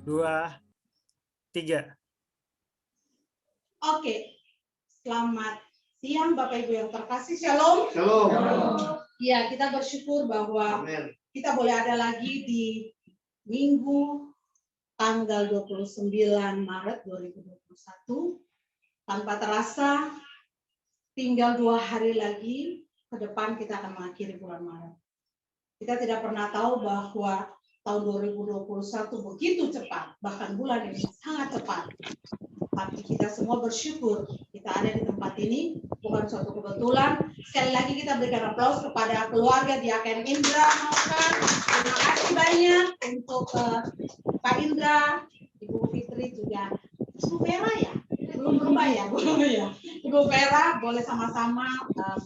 2, 3. Oke, selamat siang Bapak Ibu yang terkasih. Shalom. Shalom. Ya, kita bersyukur bahwa Amin. kita boleh ada lagi di Minggu tanggal 29 Maret 2021. Tanpa terasa, tinggal 2 hari lagi ke depan kita akan mengakhiri bulan Maret. Kita tidak pernah tahu bahwa tahun 2021 begitu cepat, bahkan bulan ini sangat cepat. Tapi kita semua bersyukur kita ada di tempat ini, bukan suatu kebetulan. Sekali lagi kita berikan aplaus kepada keluarga di AKM Indra. Terima kasih banyak untuk Pak Indra, Ibu Fitri juga. Ibu Vera ya? Belum berubah ya? Belum ya? Ibu Vera boleh sama-sama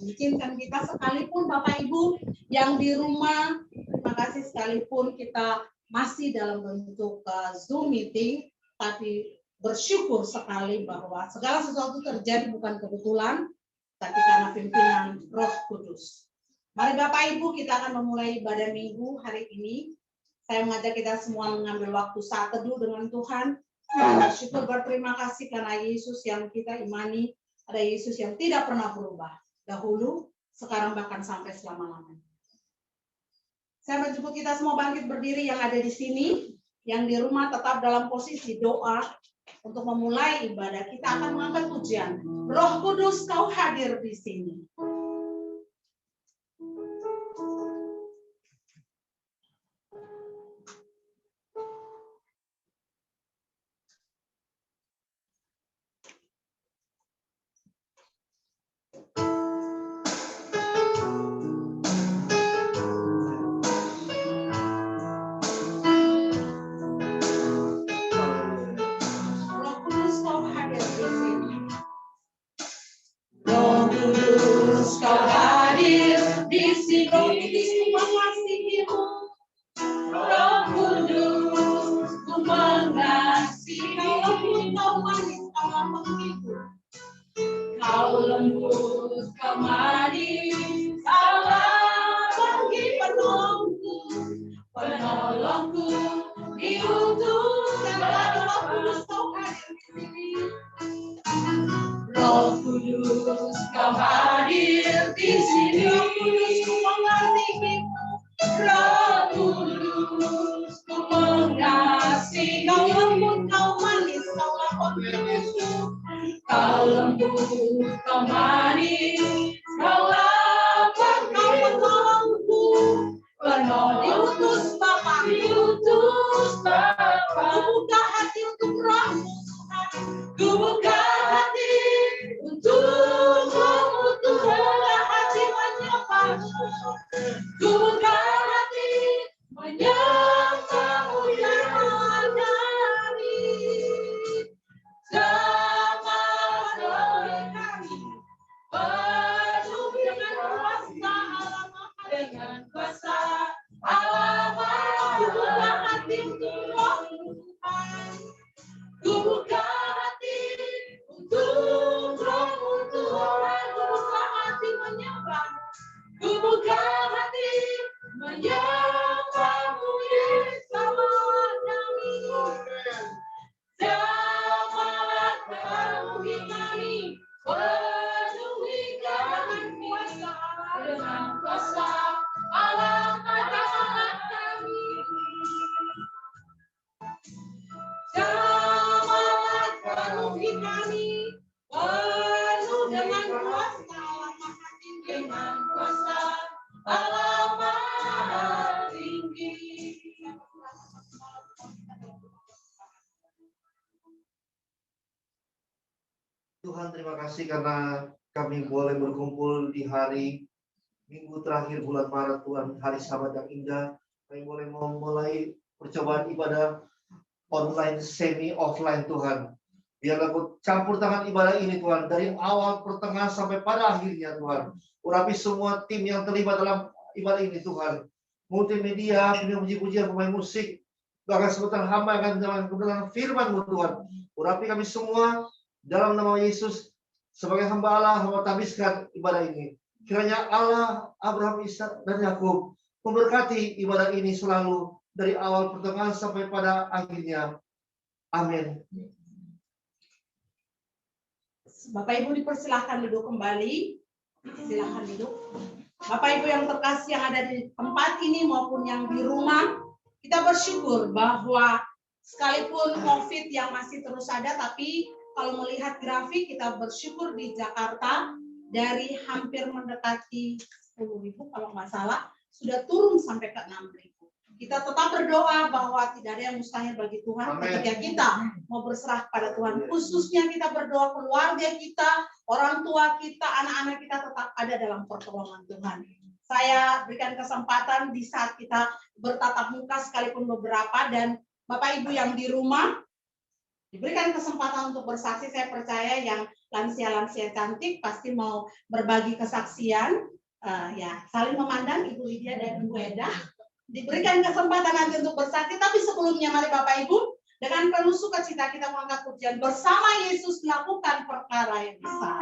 mengizinkan kita sekalipun Bapak Ibu yang di rumah. Terima kasih sekalipun kita masih dalam bentuk Zoom meeting, tapi bersyukur sekali bahwa segala sesuatu terjadi bukan kebetulan, tapi karena pimpinan Roh Kudus. Mari Bapak Ibu, kita akan memulai ibadah minggu hari ini. Saya mengajak kita semua mengambil waktu saat teduh dengan Tuhan. Bersyukur, berterima kasih karena Yesus yang kita imani, ada Yesus yang tidak pernah berubah. Dahulu, sekarang bahkan sampai selama-lamanya. Saya menjemput kita semua bangkit berdiri yang ada di sini, yang di rumah tetap dalam posisi doa. Untuk memulai ibadah, kita akan mengangkat pujian. Roh Kudus, Kau hadir di sini. Kau lembut, kau manis, Allah bagi penolongku, penolongku diutus segala Roh Kudus kau hadir di sini. Roh Kudus kau hadir di sini. Roh Kudus ku mengasihi. Kau lembut, kau manis, kau lapang Yesus. Kau lembut, kau manis, kau lapang, kau penolongku, penolong diutus Bapa, diutus Bapa. Ku buka hati untuk Roh-Mu, ku buka hati untuk Roh-Mu, buka hati menyapa, ku buka hati menyapa-Mu ya kami. Dengan kuasa Allah Maha, ku buka hati untuk Roh-Mu Tuhan. Ku buka hati untuk Roh-Mu Tuhan. Ku buka hati menyembah. Ku buka hati menyembah-Mu Yesus Allah kami. Jamaat penuhi kami, penuhi dengan kuasa, dengan kuasa Allah adalah kami. Jamaat penuhi kami, penuh dengan kuasa Allah tinggi, dengan kuasa Allah Maha tinggi. Tuhan, terima kasih karena kami boleh berkumpul di hari Minggu terakhir bulan Maret, Tuhan, hari Sabat yang indah. Kami boleh memulai percobaan ibadah online semi offline, Tuhan. Biarlah Kau campur tangan ibadah ini, Tuhan, dari awal, pertengahan sampai pada akhirnya, Tuhan. Urapi semua tim yang terlibat dalam ibadah ini, Tuhan. Multimedia, puji-pujian, pemain musik, bahkan sebentar hamba akan dalam kebenaran firman-Mu, Tuhan. Urapi kami semua dalam nama Yesus, sebagai hamba Allah, hamba tabiskan ibadah ini. Kiranya Allah, Abraham, Ishak, dan Yakub memberkati ibadah ini selalu dari awal pertengahan sampai pada akhirnya. Amin. Bapak Ibu dipersilahkan duduk kembali. Silakan duduk. Bapak Ibu yang terkasih yang ada di tempat ini maupun yang di rumah, kita bersyukur bahwa sekalipun COVID yang masih terus ada, tapi kalau melihat grafik kita bersyukur di Jakarta dari hampir mendekati 10.000 kalau nggak salah, sudah turun sampai ke 6.000. Kita tetap berdoa bahwa tidak ada yang mustahil bagi Tuhan. Ketika kita mau berserah pada Tuhan, khususnya kita berdoa keluarga kita, orang tua kita, anak-anak kita tetap ada dalam pertolongan Tuhan. Saya berikan kesempatan di saat kita bertatap muka sekalipun beberapa, dan Bapak Ibu yang di rumah diberikan kesempatan untuk bersaksi. Saya percaya yang lansia-lansia cantik pasti mau berbagi kesaksian. Ya, saling memandang Ibu Lydia dan Ibu Eda. Diberikan kesempatan nanti untuk bersaksi, tapi sebelumnya mari Bapak Ibu dengan penuh sukacita kita mengangkat pujian bersama Yesus melakukan perkara yang besar.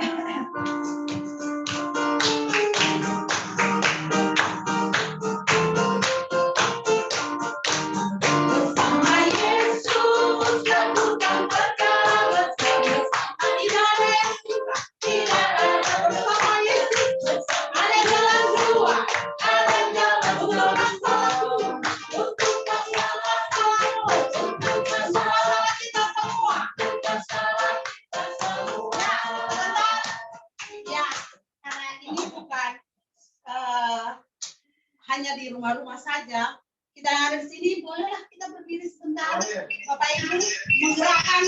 Hanya di rumah-rumah saja, kita yang ada di sini bolehlah kita berdiri sebentar. Bapak Ibu menggerakkan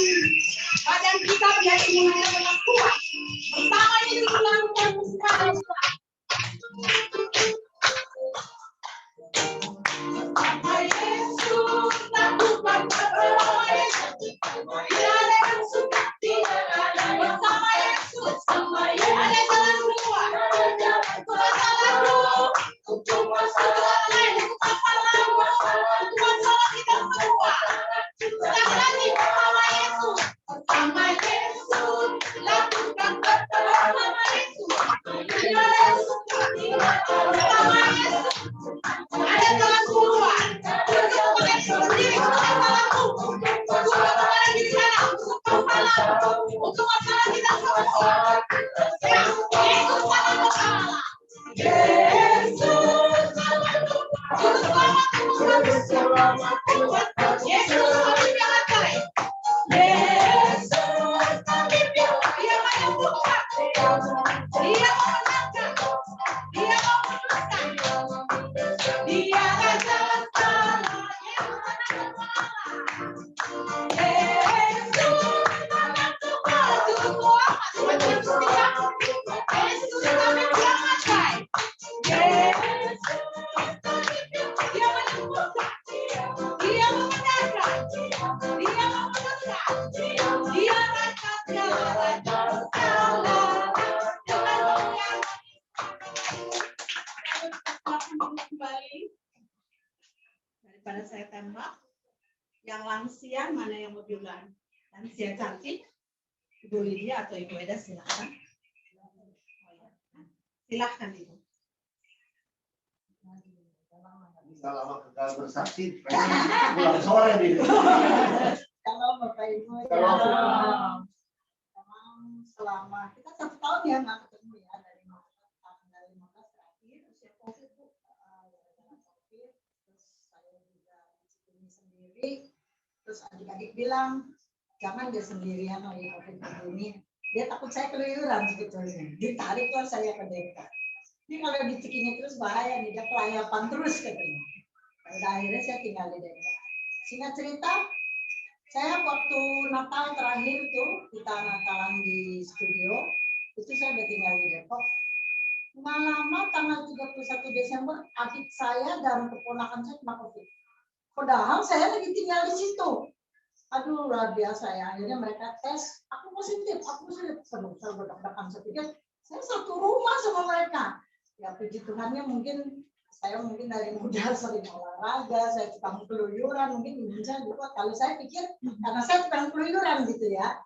badan kita biar semuanya tetap kuat. Bersama ini melakukan musik. Bersama Yesus lakukan pertolongan. Tidak ada yang suka, tidak ada bersama Yesus. Ada jalan keluar. Masalah dulu. Untuk masalah lain, untuk masalah kita semua. Sekali lagi bersama Yesus. Bersama Yesus lakukan pertolongan. Bersama Yesus. Tidak ada yang suka, tidak ada bersama Yesus. Ada jalan keluar. Untuk mengenai sendiri, untuk masalahmu. Untuk masalah di sana, untuk masalah. Untuk masalah kita semua. Yesus sangat masalah. Yesus selamat Tuhan. Yesus menyelamatkan. Yesus dia menyembuhkan. Dia memenangkan. Dia memenangkan. Dia raja salah. Yesus selamat Tuhan. Tuhan Muhammad Yesus kami selamatkan. Yesus dia menyembuhkan. Dia memenangkan. Dia memenangkan. Dia raja segala raja salah. Jangan kembali daripada saya tembak. Yang lansia mana yang mau bilang? Lansia cantik, Ibu Lydia atau Ibu Eda silakan. Silahkan Ibu. Nggak lama kita bersaksi, pulang sore nih. Kalau Bapak Ibu ya, Shalom. memang selama kita 1 tahun ya nggak ketemu ya dari tanggal 15 terakhir usia COVID Bu, gara-gara COVID, terus saya juga di sini sendiri, terus adik-adik bilang jangan dia sendirian lagi COVID begini, dia takut saya keluyuran sebetulnya, ditariklah saya ke Deka. Ini kalau di Cikini terus bahaya nih, dia kelayapan terus katanya. Pada akhirnya saya tinggal di Deka. Singkat cerita, saya waktu Natal terakhir tuh, kita Natalan di studio, itu saya udah tinggal di Depok. Nggak lama tanggal 31 Desember, adik saya dan keponakan saya kena COVID. Padahal saya lagi tinggal di situ. Aduh, luar biasa ya. Akhirnya mereka tes, aku positif. Penuh, saya berdekat-dekat, saya pikir, saya satu rumah sama mereka. Ya puji Tuhannya mungkin saya dari muda sering olahraga, saya tukang keluyuran, mungkin ibu saya juga. Kalau saya pikir karena saya tukang keluyuran gitu ya.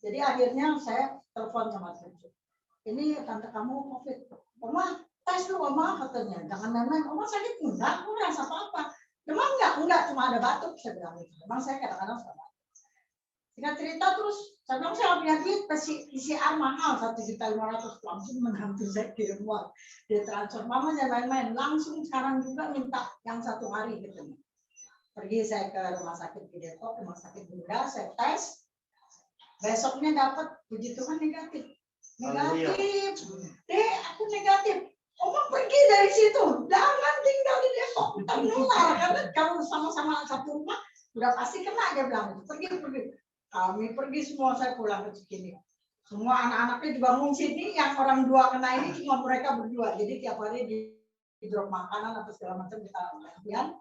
Jadi akhirnya saya telepon sama cucu. Ini tante kamu COVID. Oma, tes lu Oma katanya. Jangan main-main. Oma sakit enggak? Aku rasa apa-apa. Emang enggak, cuma ada batuk. Saya bilang gitu. Memang saya kadang-kadang suka batuk. Singkat cerita terus saya bilang saya punya duit PCR mahal 1.500.000 langsung menantu saya kirim uang dia transfer mamanya main-main langsung sekarang juga minta yang 1 hari gitu. Pergi saya ke rumah sakit di Depok, rumah sakit Bunda, saya tes besoknya dapat puji Tuhan negatif. Dek aku negatif. Oma pergi dari situ, jangan tinggal di Depok, ternular karena kalau sama-sama satu rumah udah pasti kena dia bilang pergi. Kami pergi semua, saya pulang ke Cikini. Semua anak-anaknya juga ngungsi ini, yang orang 2 kena ini cuma mereka berdua. Jadi tiap hari di drop makanan atau segala macam kita gantian.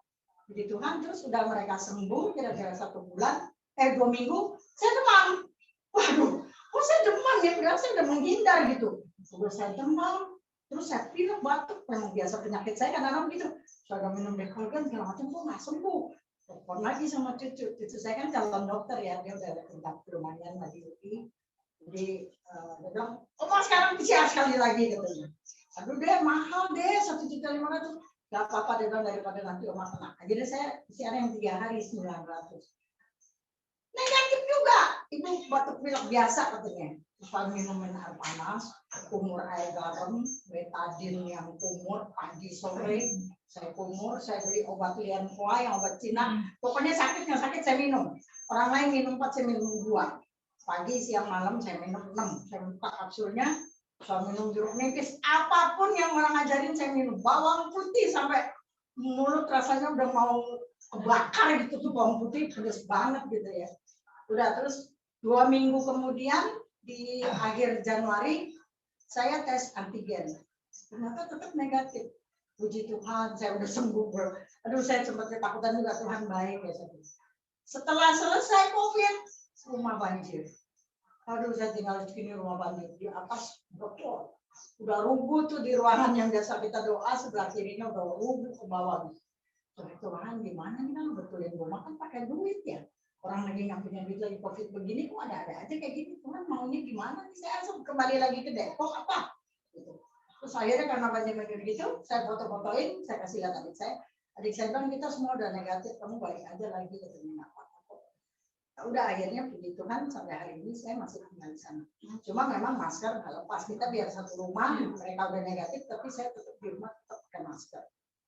Puji Tuhan terus sudah mereka sembuh kira-kira 1 bulan, 2 minggu, saya demam. Waduh, kok saya demam ya? Padahal saya udah menghindar gitu. Udah saya demam, terus saya pilek batuk, memang biasa penyakit saya kadang-kadang gitu. Saya udah minum Dekalgen segala macam kok nggak sembuh. Telepon lagi sama cucu saya kan calon dokter ya, dia udah tempat perumahan lagi UI. Jadi dia bilang, Oma sekarang PCR sekali lagi katanya. Aduh deh mahal deh 1.500.000. Gak apa-apa dia bilang daripada nanti Oma kena. Jadi saya PCR yang 3 hari 900. Negatif juga, ibu batuk pilek biasa katanya. Terus minum air panas, kumur air garam, betadine yang kumur pagi sore, saya kumur, saya beli obat Lianhua yang obat Cina. Pokoknya sakit nggak sakit saya minum. Orang lain minum 4, saya minum 2. Pagi, siang, malam saya minum 6. Saya buka kapsulnya, saya minum jeruk nipis. Apapun yang orang ajarin saya minum. Bawang putih sampai mulut rasanya udah mau kebakar gitu tuh bawang putih pedas banget gitu ya. Udah terus 2 minggu kemudian di akhir Januari saya tes antigen. Ternyata tetap negatif. Puji Tuhan, saya udah sembuh. Aduh, saya sempat ketakutan juga, Tuhan baik ya. Setelah selesai COVID, rumah banjir. Aduh, saya tinggal di sini rumah banjir di atas betul. Udah rubuh tuh di ruangan yang biasa kita doa, sebelah kirinya udah rubuh ke bawah. Tuhan gimana nih kan betulin rumah kan pakai duit ya. Orang lagi nggak punya duit lagi COVID begini, kok ada aja kayak gini. Tuhan maunya gimana nih? Saya langsung kembali lagi ke Depok apa? Gitu. Terus akhirnya karena banjir gitu, saya foto-fotoin, saya kasih lihat adik saya. Adik saya bilang kita semua udah negatif, kamu balik aja lagi ke terminal. Nah, udah akhirnya puji Tuhan sampai hari ini saya masih tinggal di sana. Cuma memang masker nggak lepas. Kita biar satu rumah, mereka udah negatif, tapi saya tetap di rumah tetap pakai masker.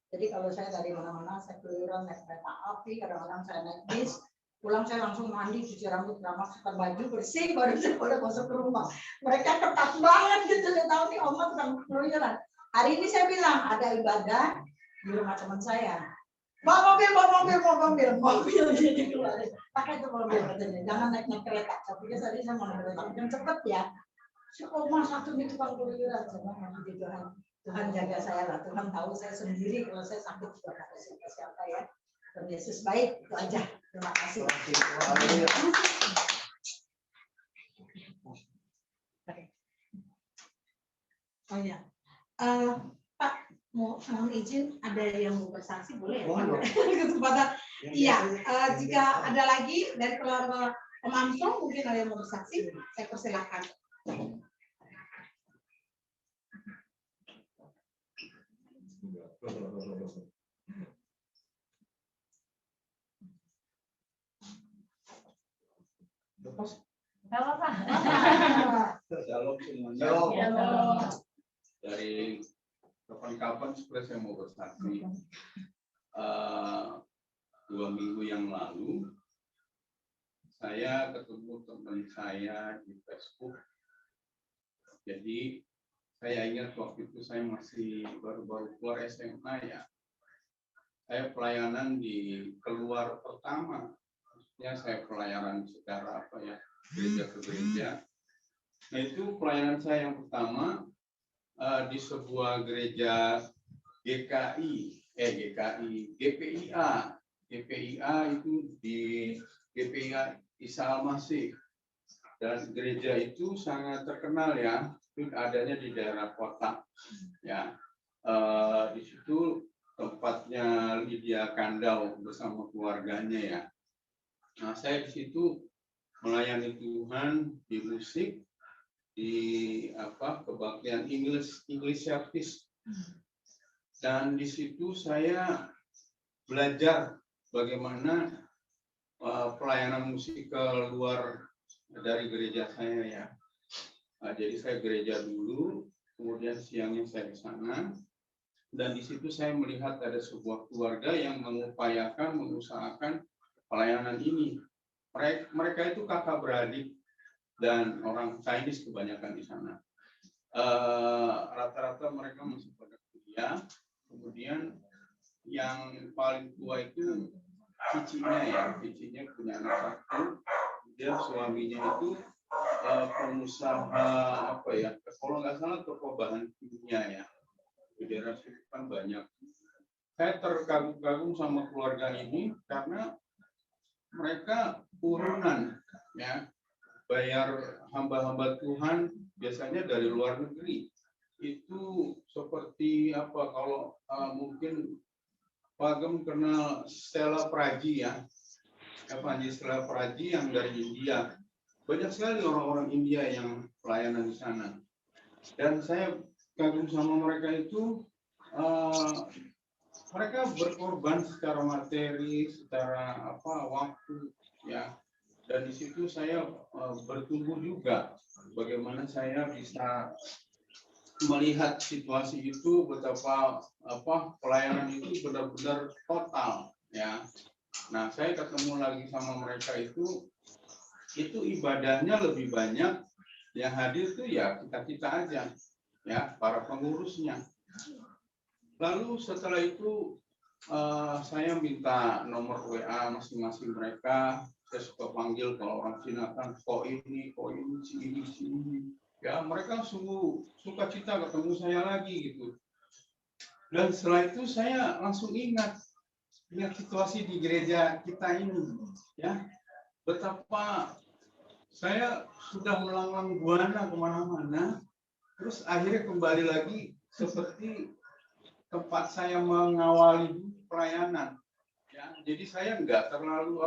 Jadi kalau saya dari mana-mana, saya keluyuran naik kereta api, kadang-kadang saya naik bis, pulang saya langsung mandi, cuci rambut, ramak, sekat baju bersih, baru saya boleh masuk ke rumah. Mereka ketat banget gitu, saya tahu nih Oma tukang keluyuran. Hari ini saya bilang ada ibadah di rumah teman saya. Bawa mobil jadi keluar. Pakai itu mobil katanya, jangan naik kereta. Tapi tadi saya mau naik kereta, yang cepet ya. Si Oma satu nih tukang keluyuran, sama puji Tuhan. Tuhan jaga saya lah, Tuhan tahu saya sendiri kalau saya sakit juga nggak ada siapa-siapa ya. Tuhan Yesus baik, itu aja. Terima kasih. Oh ya, Pak mohon izin ada yang mau bersaksi boleh ya? Kesempatan. Iya, jika ada lagi dari keluarga Om Armstrong mungkin ada yang mau bersaksi, saya persilakan. Shalom semuanya. Dari kapan-kapan sebenarnya saya mau bersaksi. 2 minggu yang lalu saya ketemu teman saya di Facebook. Jadi saya ingat waktu itu saya masih baru-baru keluar SMA ya. Saya pelayanan di keluar pertama. Maksudnya saya pelayanan secara apa ya, gereja ke gereja. Nah itu pelayanan saya yang pertama di sebuah gereja GPIA itu di GPIA Isa Al-Masih. Dan gereja itu sangat terkenal ya, itu adanya di daerah kota ya. Di situ tempatnya Lydia Kandau bersama keluarganya ya. Nah saya di situ melayani Tuhan di musik, di kebaktian English service. Dan di situ saya belajar bagaimana pelayanan pelayanan musik ke luar dari gereja saya ya. Jadi saya gereja dulu, kemudian siangnya saya ke sana, dan di situ saya melihat ada sebuah keluarga yang mengusahakan pelayanan ini. Mereka itu kakak beradik dan orang Chinese kebanyakan di sana. Rata-rata mereka masih pada kuliah. Kemudian yang paling tua itu cicinya punya anak satu. Kemudian suaminya itu pengusaha apa ya? Kalau nggak salah toko bahan kimia ya. Di daerah situ kan banyak. Saya terkagum-kagum sama keluarga ini karena mereka urunan ya, bayar hamba-hamba Tuhan biasanya dari luar negeri. Itu seperti apa, kalau mungkin Pak Agam kenal Stella Praji ya, Evangelis Stella Praji yang dari India. Banyak sekali orang-orang India yang pelayanan di sana. Dan saya kagum sama mereka itu, mereka berkorban secara materi, secara waktu ya. Dan di situ saya bertumbuh juga bagaimana saya bisa melihat situasi itu, betapa pelayanan itu benar-benar total ya. Nah, saya ketemu lagi sama mereka itu ibadahnya lebih banyak, yang hadir tuh ya kita aja ya, para pengurusnya. Lalu setelah itu saya minta nomor WA masing-masing mereka. Saya suka panggil, kalau orang Cina kan kok ini, sini. Ya, mereka sungguh suka cita ketemu saya lagi gitu. Dan setelah itu saya langsung ingat situasi di gereja kita ini, ya, betapa saya sudah melanglang buana kemana-mana, terus akhirnya kembali lagi seperti tempat saya mengawali pelayanan. Ya, jadi saya nggak terlalu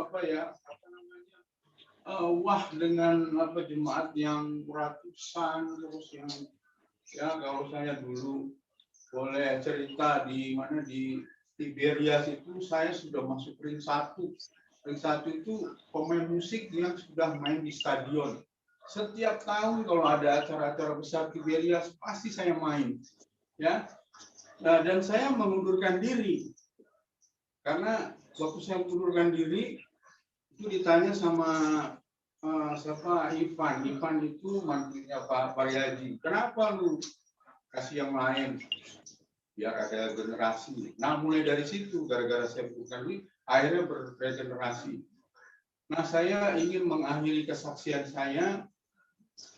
wah dengan jemaat yang ratusan, terus yang ya, kalau saya dulu boleh cerita di Tiberias itu saya sudah masuk ring 1. Ring 1 itu pemain musik yang sudah main di stadion. Setiap tahun kalau ada acara-acara besar Tiberias pasti saya main. Ya. Nah, dan saya mengundurkan diri. Karena waktu saya mengundurkan diri itu ditanya sama siapa, Ivan itu mantunya Pak Paryaji, kenapa lu kasih yang lain biar ada generasi. Nah, mulai dari situ gara-gara saya bukan duit, akhirnya berregenerasi. Nah, saya ingin mengakhiri kesaksian saya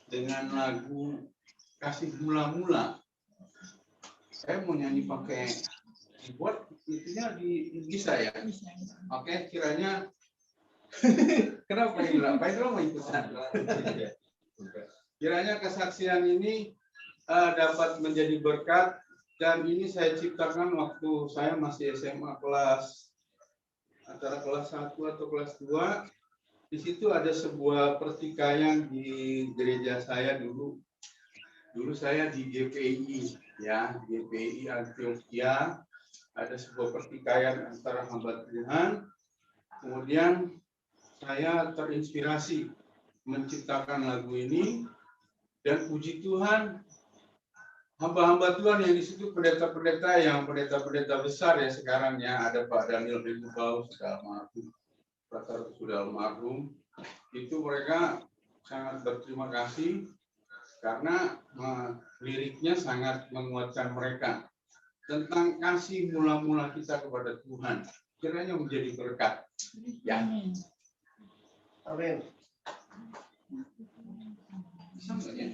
dengan lagu Kasih Mula-Mula. Saya mau nyanyi pakai keyboard, itunya bisa ya. Oke, kiranya kenapa hilang? Pak Idro mau ikutan. Kiranya kesaksian ini dapat menjadi berkat, dan ini saya ciptakan waktu saya masih SMA antara kelas 1 atau kelas 2. Di situ ada sebuah pertikaian di gereja saya dulu. Dulu saya di GPI ya, GPI Antioquia. Ada sebuah pertikaian antara hamba Tuhan. Kemudian saya terinspirasi menciptakan lagu ini, dan puji Tuhan hamba-hamba Tuhan yang di situ pendeta-pendeta besar ya sekarang ya, ada Pak Daniel Bimubau sudah almarhum, itu mereka sangat berterima kasih karena liriknya sangat menguatkan mereka tentang kasih mula-mula kita kepada Tuhan. Kiranya menjadi berkat. Ya. Amin. Bisa nggak ya?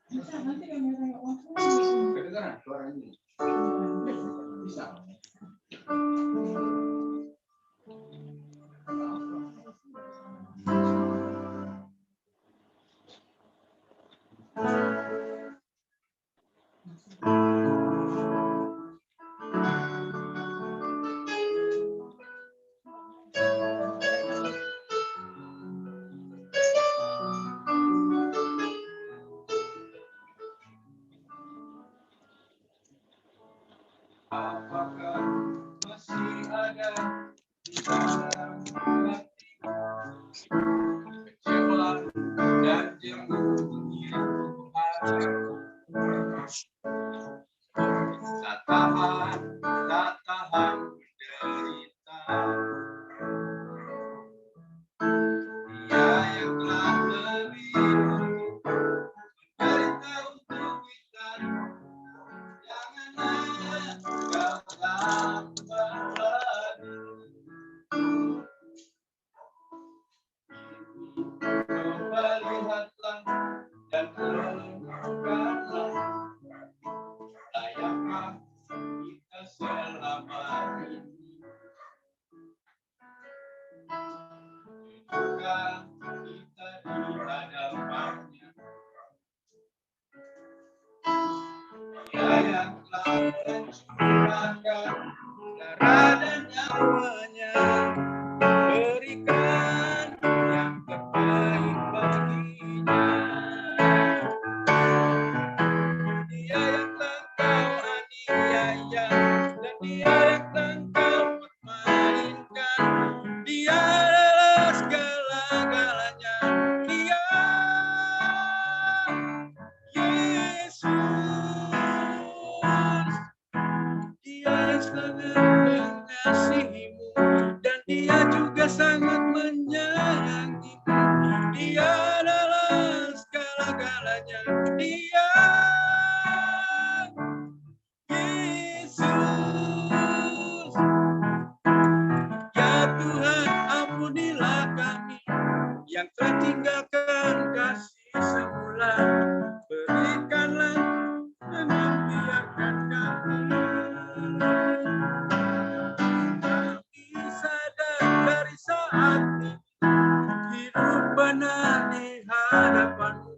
Bisa, nanti kamera waktu. Kedengaran suaranya? Bisa. Apakah masih ada curahkan darah dan nyawanya, berikan yang terbaik baginya. Dia yang telah kau aniaya, dan dia yang telah kau permainkan. Dia adalah segala-galanya. Dia Yesus. Dia yang sangat mengasihimu, dan dia juga sangat menyayangimu. Dia adalah segala-galanya. Dia Yesus. Ya Tuhan, ampunilah kami yang telah tinggalkan kasih semula. Berikanlah dan membiarkan kami. Kami sadar dari saat ini, hidup benar di hadapan-Mu,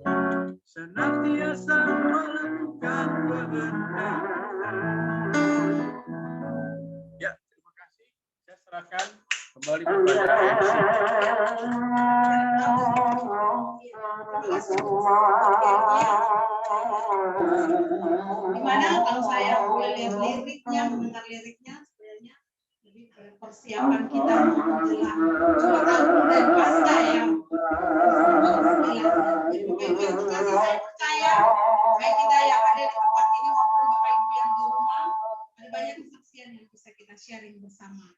senantiasa melakukan kehendak. Ya, terima kasih. Saya serahkan kembali kepada MC. Dimana kalau saya melihat liriknya, mendengar liriknya, sebenarnya lebih persiapan kita menjelang juara dan pasca yang saya percaya baik kita yang ada di tempat ini maupun Bapak Ibu yang di rumah, ada banyak kesaksian yang bisa kita sharing bersama.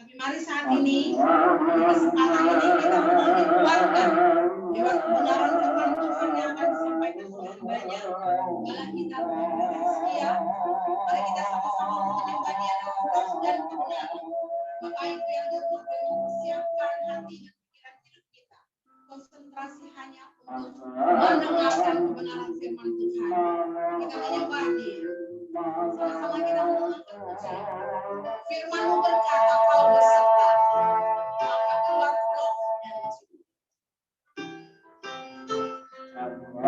Tapi mari saat ini, di kesempatan ini kita mau dikuatkan lewat kebenaran firman Tuhan yang akan disampaikan oleh hambanya. Bila kita benar-benar setia, mari kita sama-sama menyembah Dia dalam roh dan kebenaran. Bapak Ibu yang di rumah, mempersiapkan hati dan pikiran hidup kita, konsentrasi hanya untuk mendengarkan kebenaran firman Tuhan. Kita menyembah Dia. Sama-sama kita mengangkat puji. Firman-Mu berkata, Kau beserta, maka keluar roh dan jiwa. Firman-Mu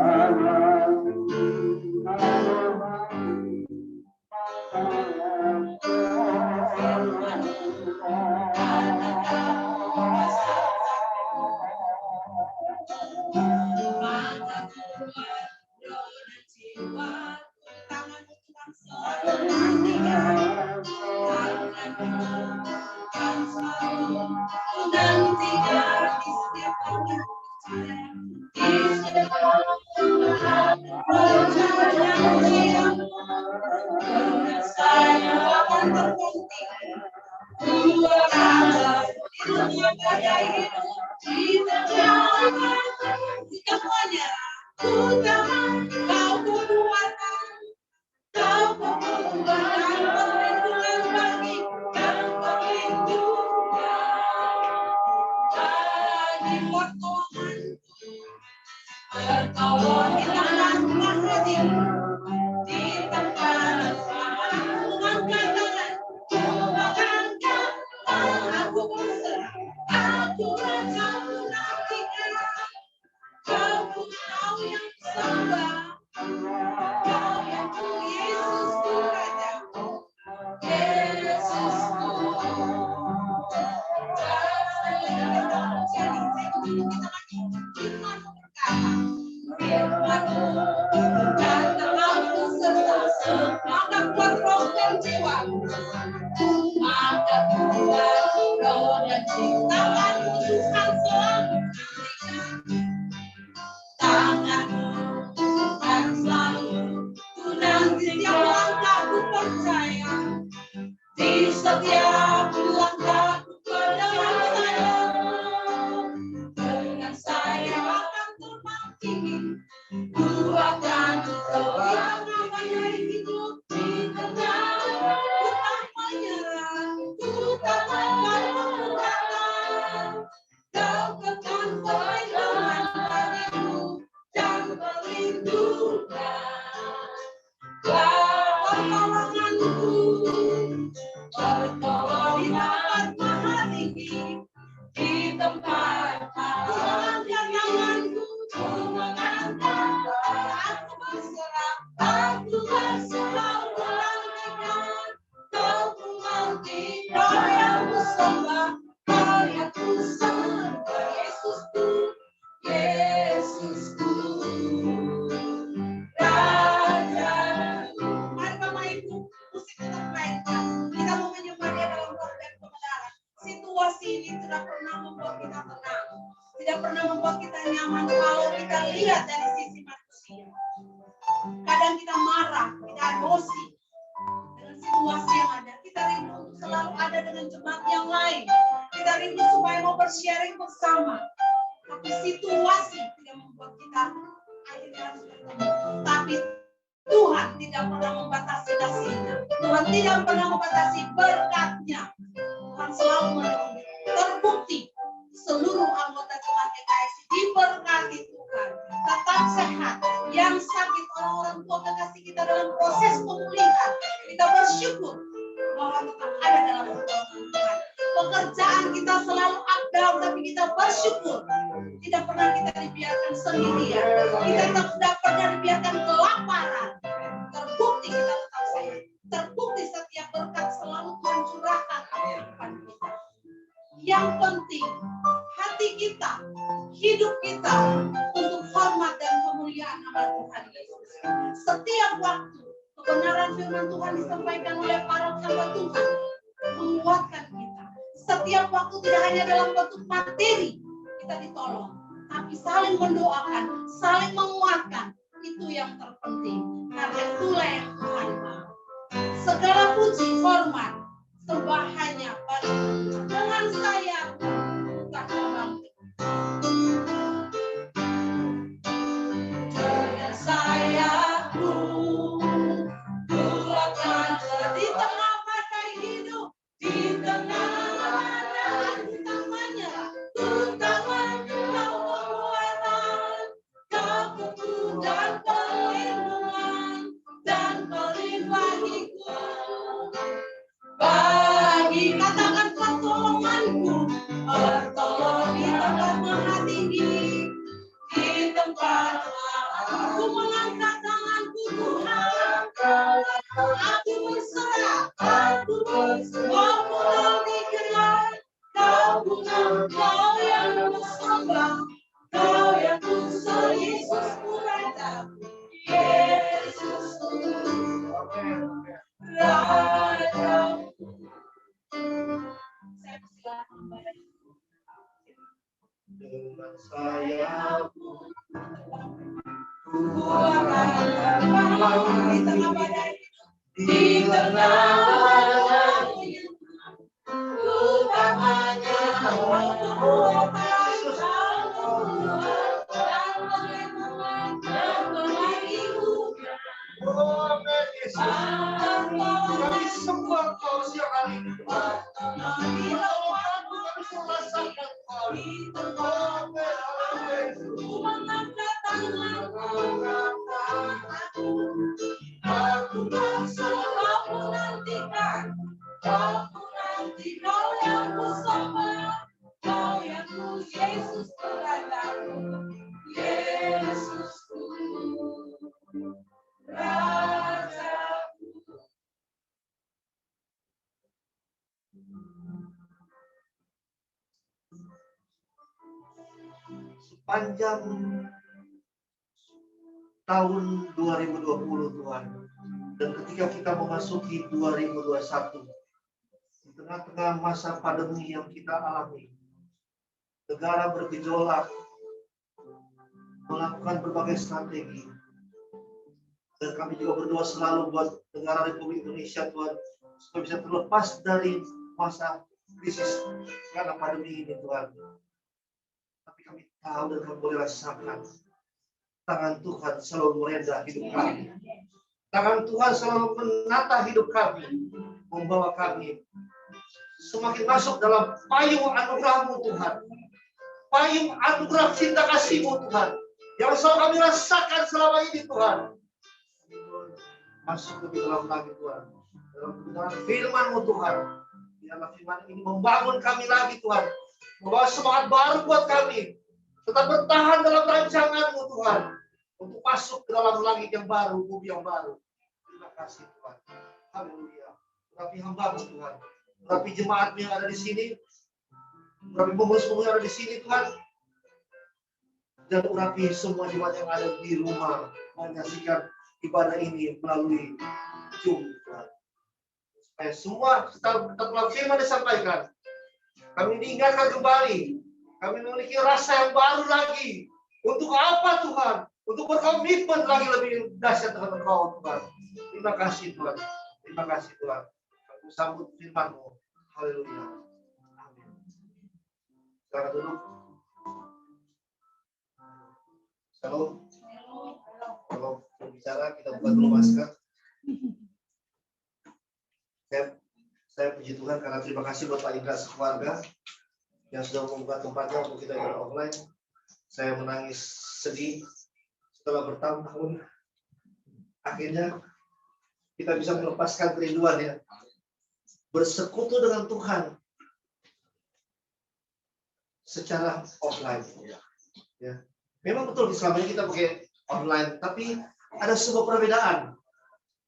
berkata, tidak pernah membuat kita nyaman kalau kita lihat dari sisi manusia. Kadang kita marah, kita emosi dengan situasi yang ada. Kita rindu untuk selalu ada dengan jemaat yang lain. Kita rindu supaya mau bersharing bersama. Tapi situasi tidak membuat kita akhirnya harus bertemu. Tapi Tuhan tidak pernah membatasi kasih-Nya. Tuhan tidak pernah membatasi berkat-Nya. Tuhan selalu menolong. Terbukti seluruh anggota jemaat GKSI diberkati Tuhan. Tetap sehat. Yang sakit orang-orang tua kekasih kita dalam proses pemulihan. Kita bersyukur bahwa tetap ada dalam pertolongan Tuhan. Pekerjaan kita selalu up down, tapi kita bersyukur. Tidak pernah kita dibiarkan sendirian. Kita tidak pernah dibiarkan kelaparan. Terbukti kita tetap sehat. Terbukti setiap berkat selalu Tuhan curahkan ke kehidupan kita. Yang penting, hati kita, hidup kita untuk hormat dan kemuliaan nama Tuhan Yesus. Setiap waktu kebenaran firman Tuhan disampaikan oleh para hamba Tuhan menguatkan kita. Setiap waktu tidak hanya dalam bentuk materi kita ditolong, tapi saling mendoakan, saling menguatkan. Itu yang terpenting. Karena itulah yang Tuhan mau. Segala puji, hormat, sembah hanya pada Tuhan. Dengan saya bukan membangkit. Dengan saya ku akan di tengah badai hidup, di tengah keadaan tak menyerah. Tangan kau kekuatan, kekuatan dan perlindungan dan pelin bagiku. Bagi katakan pertolonganku, bertolong di tempat maha tinggi, di tempat aku mengangkat tanganku Tuhan, aku berserah, aku berserah, aku nantikan, kau yang kusembah, kau yang kusembah, Yesusku Rajaku, Yesusku Rajaku. Saya persilakan Dengan sayapku ku akan terbang di tengah badai, di tengah badai, ku tak menyerah, dan perlindungan dan bagiku. kami sembah Kau siang hari ini. Aku berserah, aku nantikan, kau yang kusembah, kau yang ku Yesus Rajaku, Yesusku Rajaku. Sepanjang tahun 2020 Tuhan, dan ketika kita memasuki 2021, di tengah-tengah masa pandemi yang kita alami, negara bergejolak, melakukan berbagai strategi, dan kami juga berdoa selalu buat negara Republik Indonesia Tuhan, supaya bisa terlepas dari masa krisis karena pandemi ini Tuhan. Tapi kami tahu dan kami boleh rasakan tangan Tuhan selalu merendah hidup kami. Tangan Tuhan selalu menata hidup kami, membawa kami semakin masuk dalam payung anugerah-Mu Tuhan. Payung anugerah cinta kasih-Mu Tuhan, yang selalu kami rasakan selama ini Tuhan. Masuk lebih dalam lagi Tuhan, dalam kebenaran firman-Mu Tuhan. Biarlah firman ini membangun kami lagi Tuhan, membawa semangat baru buat kami, tetap bertahan dalam rancangan-Mu Tuhan, untuk masuk ke dalam langit yang baru, bumi yang baru. Terima kasih Tuhan. Haleluya. Urapi hamba-Mu Tuhan, urapi jemaat yang ada di sini, urapi pengurus-pengurus yang ada di sini Tuhan, dan urapi semua jemaat yang ada di rumah menyaksikan ibadah ini melalui Zoom Tuhan. Supaya semua setelah firman disampaikan, kami diingatkan kembali Kami memiliki rasa yang baru lagi. Untuk apa Tuhan? Untuk berkomitmen lagi lebih dahsyat dengan Engkau Tuhan. Terima kasih Tuhan. Terima kasih Tuhan. Aku sambut firman-Mu. Haleluya. Amin. Silakan duduk. Shalom. Kalau berbicara kita buka dulu masker. Saya puji Tuhan karena terima kasih buat Pak Indra sekeluarga yang sudah membuka tempatnya untuk kita ibadah online. Saya menangis sedih setelah bertahun-tahun. Akhirnya kita bisa melepaskan kerinduan ya. Bersekutu dengan Tuhan secara offline. Ya. Memang betul selama ini kita pakai online, tapi ada sebuah perbedaan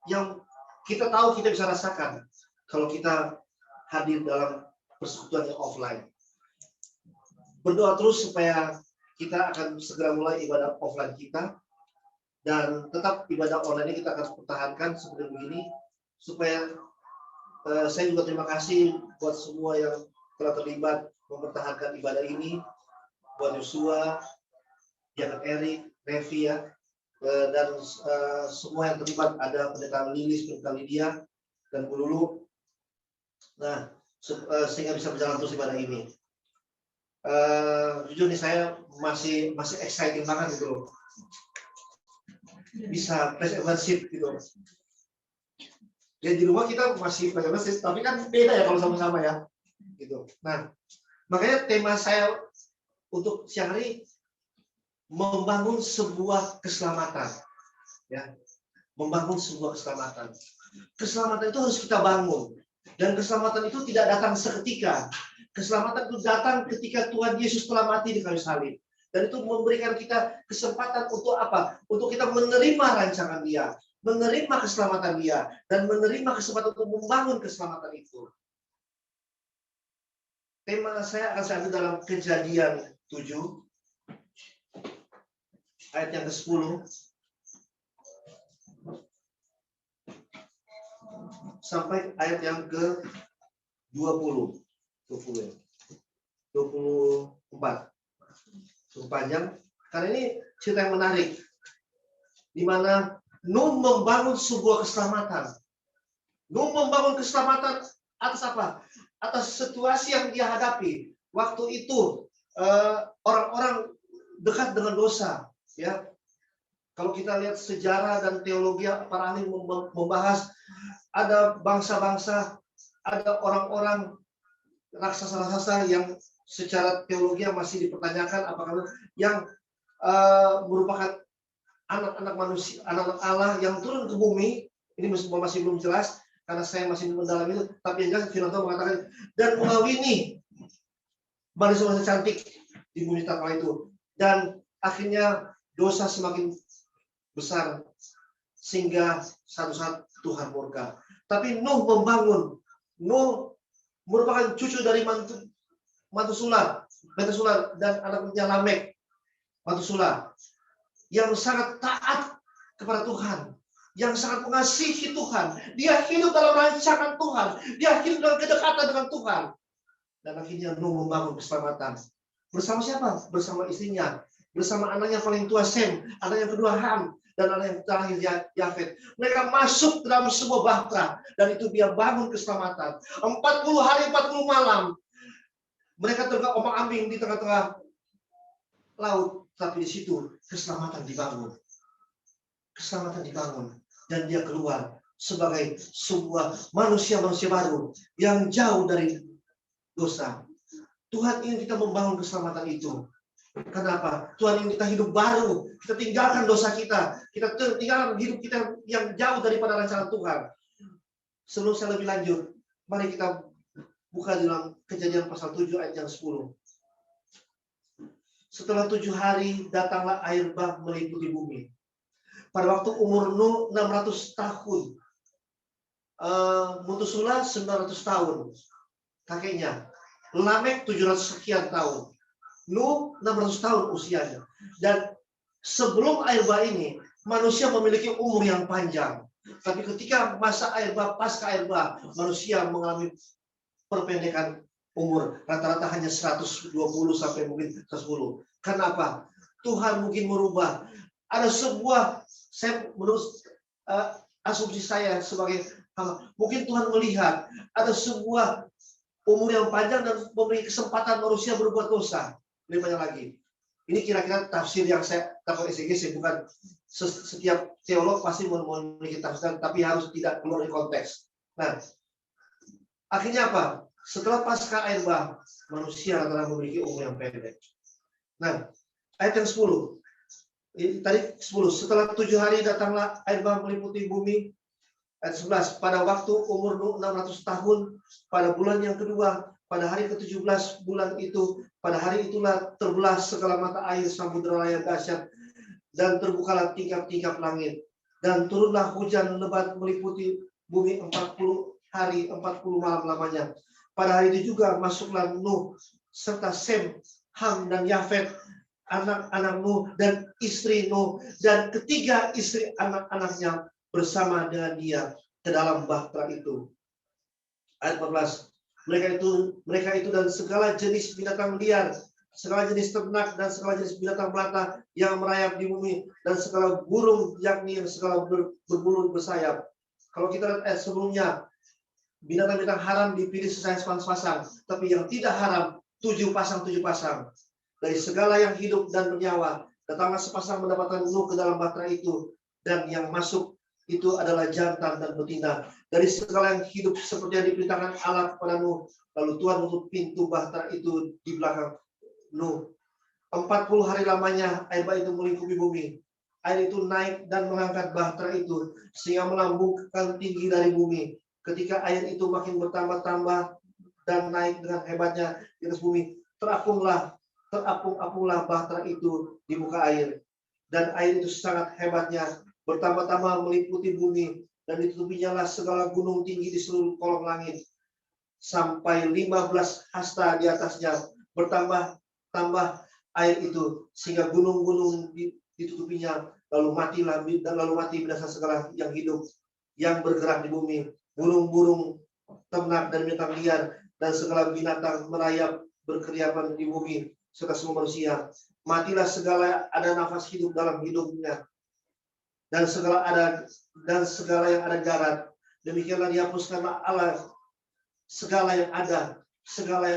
yang kita tahu kita bisa rasakan kalau kita hadir dalam persekutuan yang offline. Berdoa terus supaya kita akan segera mulai ibadah offline kita, dan tetap ibadah online ini kita akan pertahankan seperti begini, supaya saya juga terima kasih buat semua yang telah terlibat mempertahankan ibadah ini, buat Yosua, Jangan Erik, Revi ya, dan semua yang terlibat, ada pendeta Lilis, pendeta Lydia, dan Bu Lulu. Nah, sehingga bisa berjalan terus ibadah ini. Jujur nih saya masih exciting banget gitu loh. Bisa praise and worship gitu. Ya di rumah kita masih praise and worship, tapi kan beda ya kalau sama-sama ya. Gitu. Nah, makanya tema saya untuk siang hari membangun sebuah keselamatan. Ya. Membangun sebuah keselamatan. Keselamatan itu harus kita bangun. Dan keselamatan itu tidak datang seketika. Keselamatan itu datang ketika Tuhan Yesus telah mati di kayu salib. Dan itu memberikan kita kesempatan untuk apa? Untuk kita menerima rancangan Dia, menerima keselamatan Dia, dan menerima kesempatan untuk membangun keselamatan itu. Tema saya akan saya ambil dalam Kejadian 7, ayat yang ke-10. Sampai ayat yang ke-24. Cukup panjang. Karena ini cerita yang menarik. Di mana Nuh membangun sebuah keselamatan. Nuh membangun keselamatan atas apa? Atas situasi yang dia hadapi. Waktu itu orang-orang dekat dengan dosa. Ya, kalau kita lihat sejarah dan teologi, para ahli membahas ada bangsa-bangsa, ada orang-orang raksasa-raksasa yang secara teologi masih dipertanyakan apakah yang merupakan anak-anak manusia, anak-anak Allah yang turun ke bumi. Ini masih belum jelas karena saya masih mendalam itu. Tapi yang jelas firman Tuhan mengatakan dan mengawini manusia-manusia cantik di bumi tanah itu. Dan akhirnya dosa semakin besar sehingga satu saat Tuhan murka. Tapi Nuh membangun. Nuh merupakan cucu dari Matusula dan anaknya Lamek, Matusula, yang sangat taat kepada Tuhan, yang sangat mengasihi Tuhan. Dia hidup dalam rancangan Tuhan, dia hidup dalam kedekatan dengan Tuhan. Dan akhirnya Nuh membangun keselamatan. Bersama siapa? Bersama istrinya, bersama anaknya paling tua Sem, anak yang kedua Ham, dan anak yang terakhir Yafet. Mereka masuk dalam sebuah bahtera, dan itu dia bangun keselamatan. 40 hari 40 malam. Mereka terombang-ambing di tengah-tengah laut, tapi di situ keselamatan dibangun. Keselamatan dibangun, dan dia keluar sebagai sebuah manusia-manusia baru yang jauh dari dosa. Tuhan ingin kita membangun keselamatan itu. Kenapa? Tuhan ingin kita hidup baru. Kita tinggalkan dosa kita. Kita tinggalkan hidup kita yang jauh daripada rancangan Tuhan. Sebelum saya lebih lanjut, mari kita buka dalam Kejadian pasal 7 ayat yang 10. Setelah 7 hari datanglah air bah meliputi bumi. Pada waktu umur Nuh 600 tahun. Matusula 900 tahun. Kakeknya. Lamek 700 sekian tahun. Nuh 600 tahun usianya. Dan sebelum air bah ini, manusia memiliki umur yang panjang. Tapi ketika masa air bah, pasca air bah, manusia mengalami perpendekan umur. Rata-rata hanya 120 sampai mungkin 110. Kenapa? Tuhan mungkin merubah. Ada sebuah, menurut asumsi saya sebagai mungkin Tuhan melihat ada sebuah umur yang panjang dan memberi kesempatan manusia berbuat dosa. Lebih banyak lagi. Ini kira-kira tafsir yang saya dapat exegesis, bukan setiap teolog pasti memiliki tafsir, tapi harus tidak keluar dari konteks. Nah, akhirnya apa? Setelah pasca air bah, manusia adalah memiliki umur yang pendek. Nah, ayat yang 10. Tadi 10. Setelah 7 hari datanglah air bah meliputi bumi. Ayat 11. Pada waktu umur 600 tahun, pada bulan yang kedua, pada hari ke-17 bulan itu, pada hari itulah terbelah segala mata air samudera yang dahsyat, dan terbukalah tingkap-tingkap langit, dan turunlah hujan lebat meliputi bumi 40 hari 40 malam lamanya. Pada hari itu juga masuklah Nuh serta Sem, Ham dan Yafet, anak-anak Nuh dan istri Nuh, dan ketiga istri anak-anaknya bersama dengan dia ke dalam bahtera itu. Ayat 14. Mereka itu dan segala jenis binatang liar, segala jenis ternak dan segala jenis binatang melata yang merayap di bumi, dan segala burung, yakni segala berbulu bersayap. Kalau kita lihat ayat sebelumnya, binatang-binatang haram dipilih sesuai sepasang, tapi yang tidak haram 7 pasang. Dari segala yang hidup dan bernyawa, datanglah sepasang mendapatkan Nuh ke dalam bahtera itu, dan yang masuk itu adalah jantan dan betina. Dari segala yang hidup seperti yang diperintahkan Allah kepada Nuh. Lalu Tuhan menutup pintu bahtera itu di belakang Nuh. 40 hari lamanya air bah itu melingkupi bumi. Air itu naik dan mengangkat bahtera itu sehingga melambungkan tinggi dari bumi. Ketika air itu makin bertambah-tambah dan naik dengan hebatnya di atas bumi, terapung-apunglah bahtera itu di muka air. Dan air itu sangat hebatnya bertambah-tambah meliputi bumi, dan ditutupinya lah segala gunung tinggi di seluruh kolong langit, sampai 15 hasta di atasnya. Bertambah-tambah air itu sehingga gunung-gunung ditutupinya, lalu mati binasa segala yang hidup yang bergerak di bumi, burung-burung, ternak dan binatang liar, dan segala binatang merayap berkeriapan di bumi, serta semua manusia. Matilah segala ada nafas hidup dalam hidupnya, dan segala yang ada darat. Demikianlah dihapuskan Allah segala yang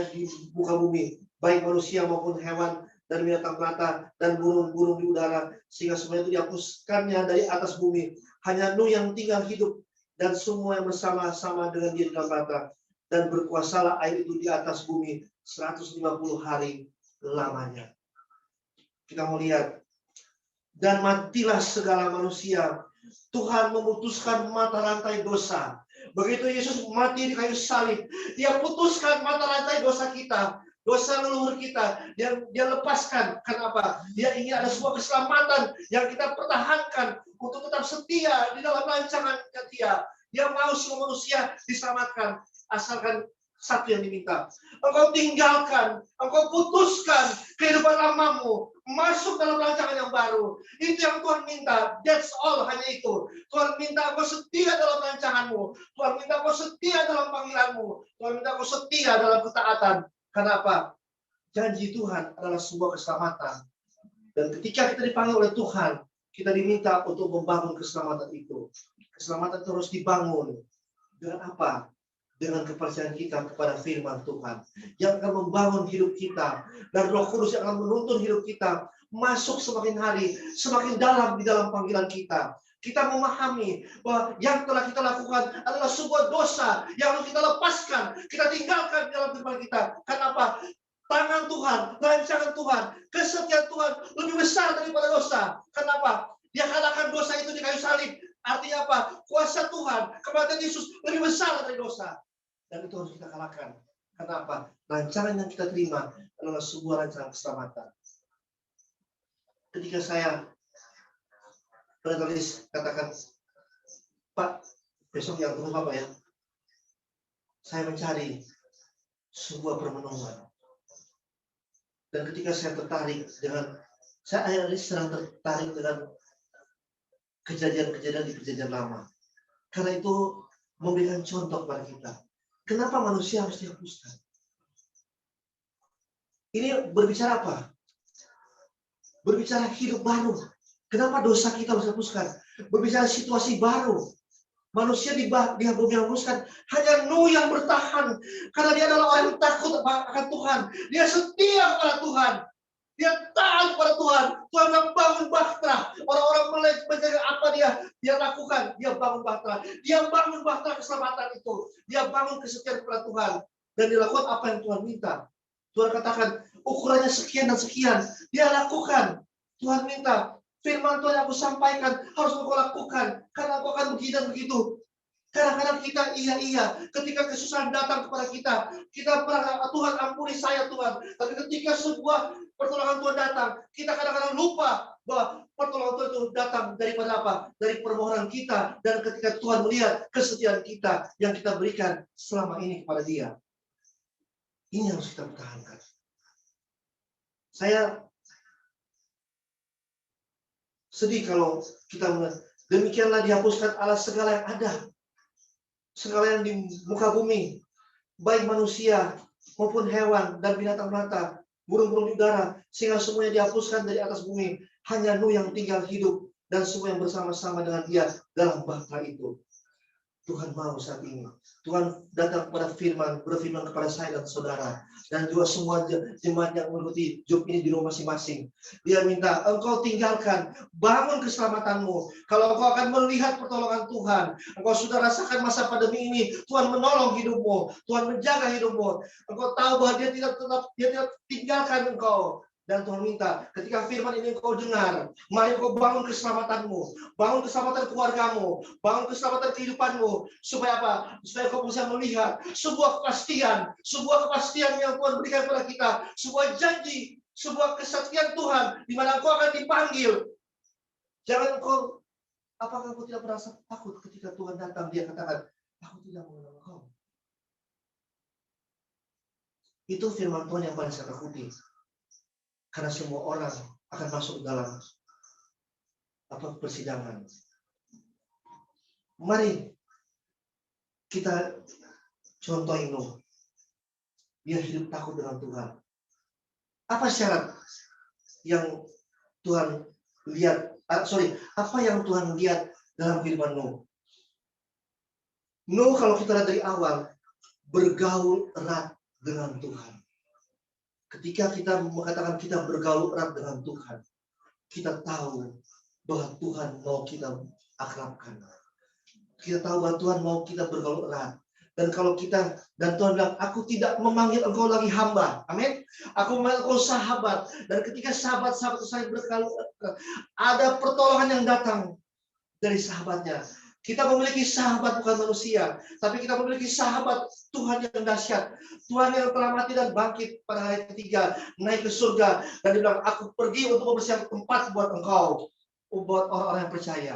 di muka bumi, baik manusia maupun hewan dan binatang melata dan burung-burung di udara, sehingga semua itu dihapuskannya dari atas bumi. Hanya Nuh yang tinggal hidup, dan semua yang bersama-sama dengan dia di dalam bahtera, dan berkuasalah air itu di atas bumi 150 hari lamanya. Kita mau lihat, dan matilah segala manusia. Tuhan memutuskan mata rantai dosa. Begitu Yesus mati di kayu salib, dia putuskan mata rantai dosa kita, dosa leluhur kita. Dia lepaskan. Kenapa? Dia ingin ada sebuah keselamatan yang kita pertahankan untuk tetap setia di dalam rancangan dia. Dia mau semua manusia diselamatkan, asalkan satu yang diminta. Engkau tinggalkan, engkau putuskan kehidupan lamamu, masuk dalam rancangan yang baru. Itu yang Tuhan minta. That's all, hanya itu. Tuhan minta engkau setia dalam rancanganmu. Tuhan minta engkau setia dalam panggilanmu. Tuhan minta engkau setia dalam ketaatan. Kenapa? Janji Tuhan adalah sebuah keselamatan. Dan ketika kita dipanggil oleh Tuhan, kita diminta untuk membangun keselamatan itu. Keselamatan terus dibangun. Dengan apa? Dengan kepercayaan kita kepada firman Tuhan yang akan membangun hidup kita, dan Roh Kudus yang akan menuntun hidup kita masuk semakin hari semakin dalam di dalam panggilan kita. Kita memahami bahwa yang telah kita lakukan adalah sebuah dosa yang harus kita lepaskan, kita tinggalkan dalam kehidupan kita. Kenapa? Tangan Tuhan, rancangan Tuhan, kesetiaan Tuhan lebih besar daripada dosa. Kenapa? Dia kalahkan dosa itu di kayu salib. Artinya apa? Kuasa Tuhan, kematian Yesus lebih besar dari dosa. Dan itu harus kita kalahkan. Kenapa? Rancangan yang kita terima adalah sebuah rancangan keselamatan. Ketika saya penulis katakan, Pak, besok yang tunggu apa ya? Saya mencari sebuah permenungan. Dan ketika saya tertarik dengan, saya akhirnya sedang tertarik dengan kejadian-kejadian di perjanjian lama. Karena itu memberikan contoh kepada kita. Kenapa manusia harus dihapuskan? Ini berbicara apa? Berbicara hidup baru. Kenapa dosa kita harus dihapuskan? Berbicara situasi baru. Manusia dihapuskan. Hanya Nuh yang bertahan. Karena dia adalah orang yang takut akan Tuhan. Dia setia kepada Tuhan. Dia taat kepada Tuhan. Tuhan yang bangun bahtera. Orang-orang menjaga apa dia lakukan. Dia bangun bahtera. Dia bangun bahtera keselamatan itu. Dia bangun kesetiaan kepada Tuhan. Dan dilakukan apa yang Tuhan minta. Tuhan katakan ukurannya sekian dan sekian. Dia lakukan. Tuhan minta. Firman Tuhan yang aku sampaikan harus engkau lakukan. Karena engkau akan begini dan begitu. Kadang-kadang kita iya. Ketika kesusahan datang kepada kita merasa Tuhan ampuni saya Tuhan. Tapi ketika sebuah pertolongan Tuhan datang, kita kadang-kadang lupa bahwa pertolongan Tuhan itu datang daripada apa? Dari permohonan kita. Dan ketika Tuhan melihat kesetiaan kita yang kita berikan selama ini kepada Dia. Ini yang harus kita pertahankan. Saya sedih kalau kita melihat demikianlah dihapuskan Allah segala yang ada. Segala yang di muka bumi, baik manusia maupun hewan dan binatang melata, burung-burung di udara, sehingga semuanya dihapuskan dari atas bumi. Hanya Nuh yang tinggal hidup dan semua yang bersama-sama dengan dia dalam bahtera itu. Tuhan mau saat ini. Tuhan datang kepada berfirman kepada saya dan saudara. Dan juga semua jemaat yang mengikuti Job ini di rumah masing-masing. Dia minta, engkau tinggalkan, bangun keselamatanmu. Kalau engkau akan melihat pertolongan Tuhan. Engkau sudah rasakan masa pandemi ini. Tuhan menolong hidupmu. Tuhan menjaga hidupmu. Engkau tahu bahwa dia tidak tinggalkan engkau. Dan Tuhan minta, ketika firman ini engkau dengar, mari engkau bangun keselamatanmu, bangun keselamatan keluargamu, bangun keselamatan kehidupanmu, supaya apa? Supaya engkau bisa melihat sebuah kepastian yang Tuhan berikan kepada kita, sebuah janji, sebuah kesetiaan Tuhan, di mana engkau akan dipanggil. Jangan engkau, apakah engkau tidak merasa takut ketika Tuhan datang, dia katakan, aku tidak mengenal engkau. Itu firman Tuhan yang paling saya takuti. Karena semua orang akan masuk dalam persidangan. Mari kita contohin Nuh. Dia hidup takut dengan Tuhan. Apa syarat yang Tuhan lihat? Apa yang Tuhan lihat dalam kehidupan Nuh? Nuh kalau kita lihat dari awal bergaul erat dengan Tuhan. Ketika kita mengatakan kita bergaul erat dengan Tuhan, kita tahu bahwa Tuhan mau kita akrabkan. Kita tahu bahwa Tuhan mau kita bergaul erat. Dan kalau kita, dan Tuhan bilang, aku tidak memanggil engkau lagi hamba. Amin. Aku memanggil engkau sahabat. Dan ketika sahabat-sahabat saya bergaul, ada pertolongan yang datang dari sahabatnya. Kita memiliki sahabat bukan manusia, tapi kita memiliki sahabat Tuhan yang dahsyat. Tuhan yang telah mati dan bangkit pada hari ketiga, naik ke surga. Dan dia bilang, aku pergi untuk mempersiapkan tempat buat engkau. Buat orang-orang yang percaya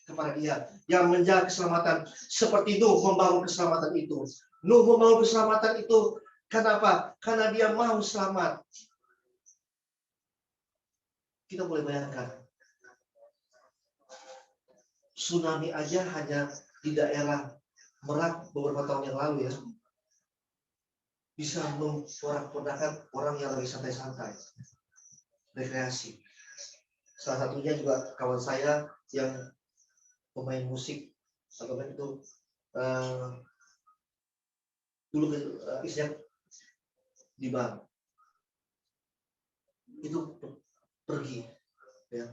kepada dia. Yang menjaga keselamatan. Seperti Nuh membangun keselamatan itu. Nuh membangun keselamatan itu. Kenapa? Karena dia mau selamat. Kita boleh bayangkan. Tsunami aja hanya di daerah Merak beberapa tahun yang lalu ya. Bisa memporak-porandakan orang yang lagi santai-santai. Rekreasi. Salah satunya juga kawan saya yang pemain musik atau itu dulu isinya di bar. Itu pergi ya.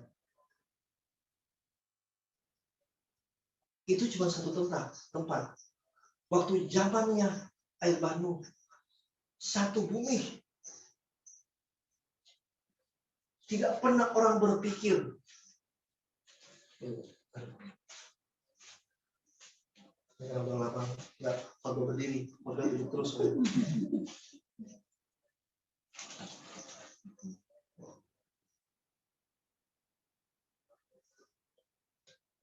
Itu cuma satu tempat. Waktu zamannya air bah Nuh, satu bumi. Tidak pernah orang berpikir. Nggak berdiri, duduk terus.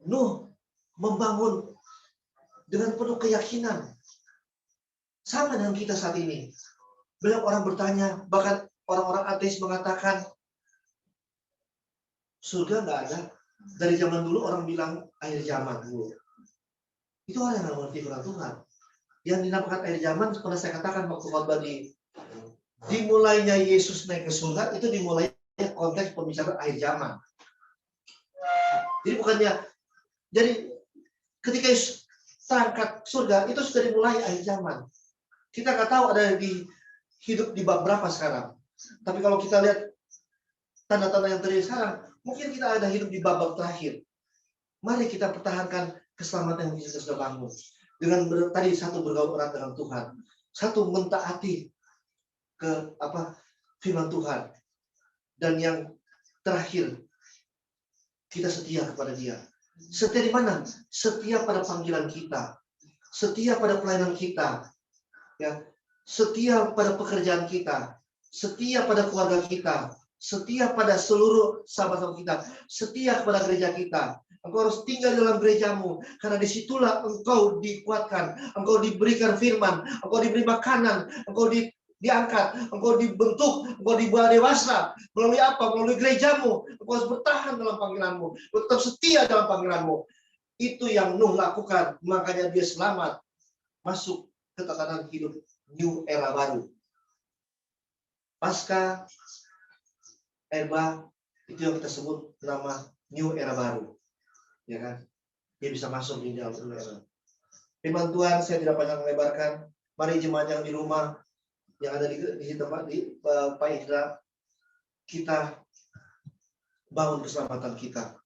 Nuh membangun dengan penuh keyakinan. Sama dengan kita saat ini. Banyak orang bertanya, bahkan orang-orang ateis mengatakan, surga nggak ada. Dari zaman dulu orang bilang akhir zaman dulu. Itu orang yang mengerti firman Tuhan. Yang dinamakan akhir zaman, pernah saya katakan waktu khotbah di dimulainya Yesus naik ke surga itu dimulai konteks pembicaraan akhir zaman. Jadi bukannya, jadi ketika Yesus terangkat surga itu sudah dimulai akhir zaman. Kita nggak tahu ada hidup di bab berapa sekarang. Tapi kalau kita lihat tanda-tanda yang terjadi sekarang, mungkin kita ada hidup di bab terakhir. Mari kita pertahankan keselamatan yang kita sudah bangun. Dengan tadi satu bergaul erat dengan Tuhan, satu mentaati ke firman Tuhan, dan yang terakhir kita setia kepada Dia. Setia di mana? Setia pada panggilan kita, setia pada pelayanan kita, ya, setia pada pekerjaan kita, setia pada keluarga kita, setia pada seluruh sahabat-sahabat kita, setia kepada gereja kita. Engkau harus tinggal dalam gerejamu, karena disitulah engkau dikuatkan, engkau diberikan firman, engkau diberi makanan, engkau diangkat, engkau dibentuk, engkau dibuat dewasa. Melalui apa? Melalui gerejamu. Engkau harus bertahan dalam panggilanmu, engkau tetap setia dalam panggilanmu. Itu yang Nuh lakukan, makanya dia selamat masuk ke tatanan hidup new era baru. Pasca Erba, itu yang kita sebut nama new era baru. Ya kan? Dia bisa masuk di dalam new era. Firman Tuhan, saya tidak panjang melebarkan. Mari jemaat yang di rumah, yang ada di tempat di Pak Indra, kita bangun keselamatan kita.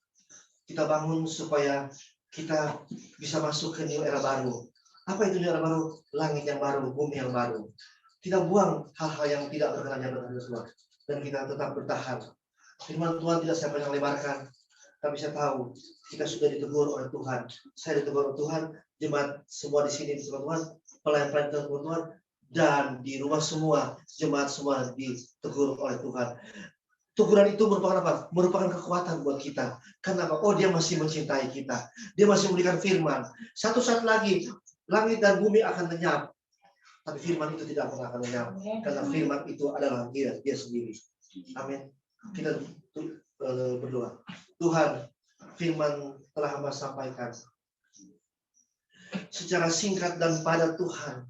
Kita bangun supaya kita bisa masuk ke new era baru. Apa itu new era baru? Langit yang baru, bumi yang baru. Kita buang hal-hal yang tidak berkenan yang berkenan, dan kita tetap bertahan. Firman Tuhan tidak saya panjang lebarkan, tapi saya tahu kita sudah ditegur oleh Tuhan. Saya ditegur oleh Tuhan, jemaat semua di sini ditegur Tuhan, pelayan-pelayan ditegur Tuhan, dan di rumah semua, jemaat semua ditegur oleh Tuhan. Teguran itu merupakan apa? Merupakan kekuatan buat kita. Kenapa? Oh, dia masih mencintai kita. Dia masih memberikan firman. Satu saat lagi, langit dan bumi akan lenyap. Tapi firman itu tidak pernah akan lenyap. Karena firman itu adalah dia sendiri. Amin. Kita berdoa. Tuhan, firman telah hamba sampaikan secara singkat dan padat Tuhan,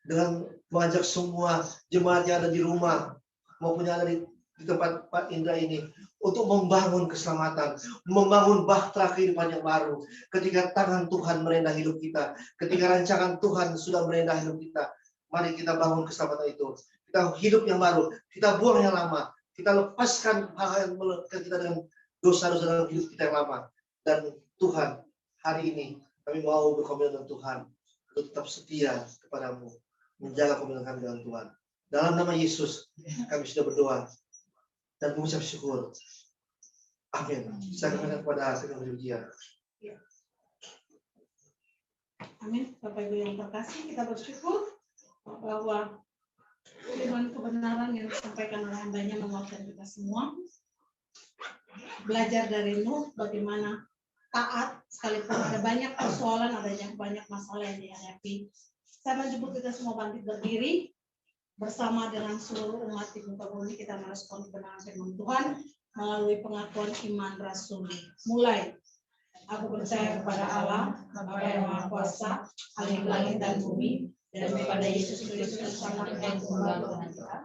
dengan mengajak semua jemaat yang ada di rumah maupun yang ada di tempat Pak Indra ini untuk membangun keselamatan, membangun bahtera kehidupan yang baru. Ketika tangan Tuhan merendah hidup kita, ketika rancangan Tuhan sudah merendah hidup kita, mari kita bangun keselamatan itu. Kita hidup yang baru, kita buang yang lama, kita lepaskan hal-hal yang melekat kita dengan dosa-dosa dalam hidup kita yang lama. Dan Tuhan, hari ini kami mau berkomitmen dengan Tuhan untuk tetap setia kepadamu, menjaga komitmen kami dengan Tuhan. Dalam nama Yesus kami sudah berdoa dan mengucap syukur. Amin. Saya kembali kepada Saudara Julia. Amin. Bapak Ibu yang terkasih, kita bersyukur bahwa firman kebenaran yang disampaikan oleh hambanya menguatkan kita semua. Belajar dari Nuh bagaimana taat sekalipun ada banyak persoalan, ada banyak masalah yang dihadapi. Saya menjemput kita semua bangkit berdiri bersama dengan seluruh umat di muka bumi. Kita merespon kebenaran firman Tuhan melalui pengakuan iman rasuli. Mulai. Aku percaya kepada Allah, Bapa yang Maha Kuasa, Ahli langit dan bumi, dan kepada Yesus Kristus Sang Yang Tunggal Tuhan kita,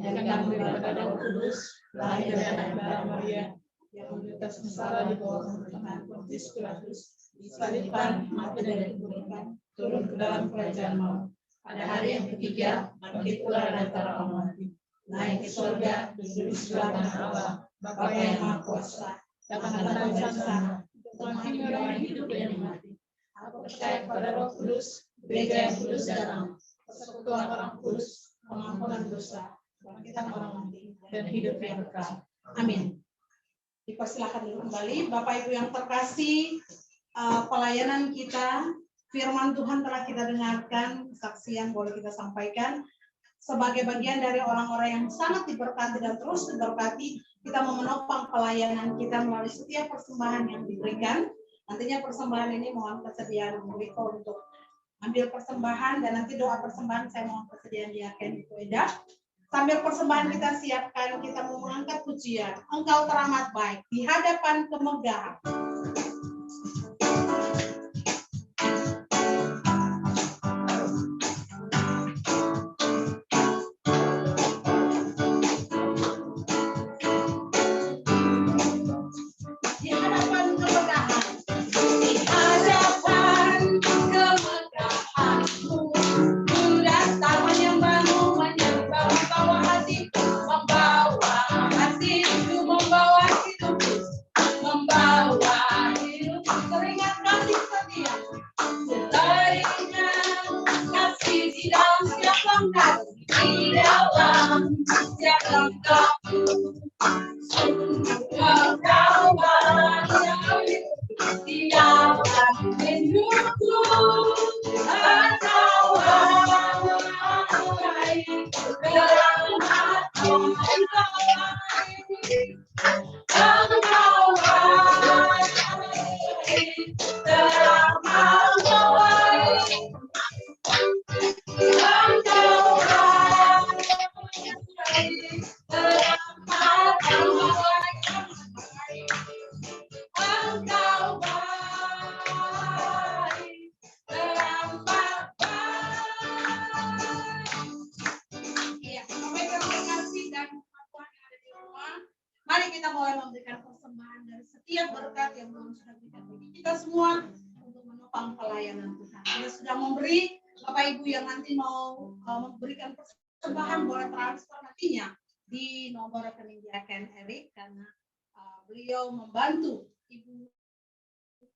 yang kami daripada Roh Kudus, lahir dari Maria, yang menderita sengsara di bawah pemerintahan Pontius Pilatus, disalibkan, mati dan dikuburkan, turun ke dalam kerajaan maut. Pada hari yang ketiga, bangkit pula dari antara orang mati, naik ke surga, duduk di sebelah kanan Allah, Bapa yang Maha Kuasa, dan akan datang di sana, untuk menghakimi orang yang hidup dan mati. Aku percaya kepada Roh Kudus, gereja yang kudus dan am, persekutuan orang kudus, pengampunan dosa, bangkitan orang mati, dan hidup yang kekal. Amin. Dipersilakan dulu kembali, Bapak Ibu yang terkasih, pelayanan kita. Firman Tuhan telah kita dengarkan, kesaksian boleh kita sampaikan. Sebagai bagian dari orang-orang yang sangat diberkati dan terus diberkati, kita mau menopang pelayanan kita melalui setiap persembahan yang diberikan. Nantinya persembahan ini mohon kesediaan Riko untuk ambil persembahan, dan nanti doa persembahan saya mohon kesediaan Diaken Ibu Eda. Sambil persembahan kita siapkan, kita mau mengangkat pujian. Engkau teramat baik di hadapan kemegahan. Mari kita mulai memberikan persembahan dari setiap berkat yang Tuhan sudah berikan bagi kita semua untuk menopang pelayanan Tuhan. Kita sudah memberi, Bapak Ibu yang nanti mau memberikan persembahan boleh transfer nantinya di nomor rekening Diaken Erik karena beliau membantu Ibu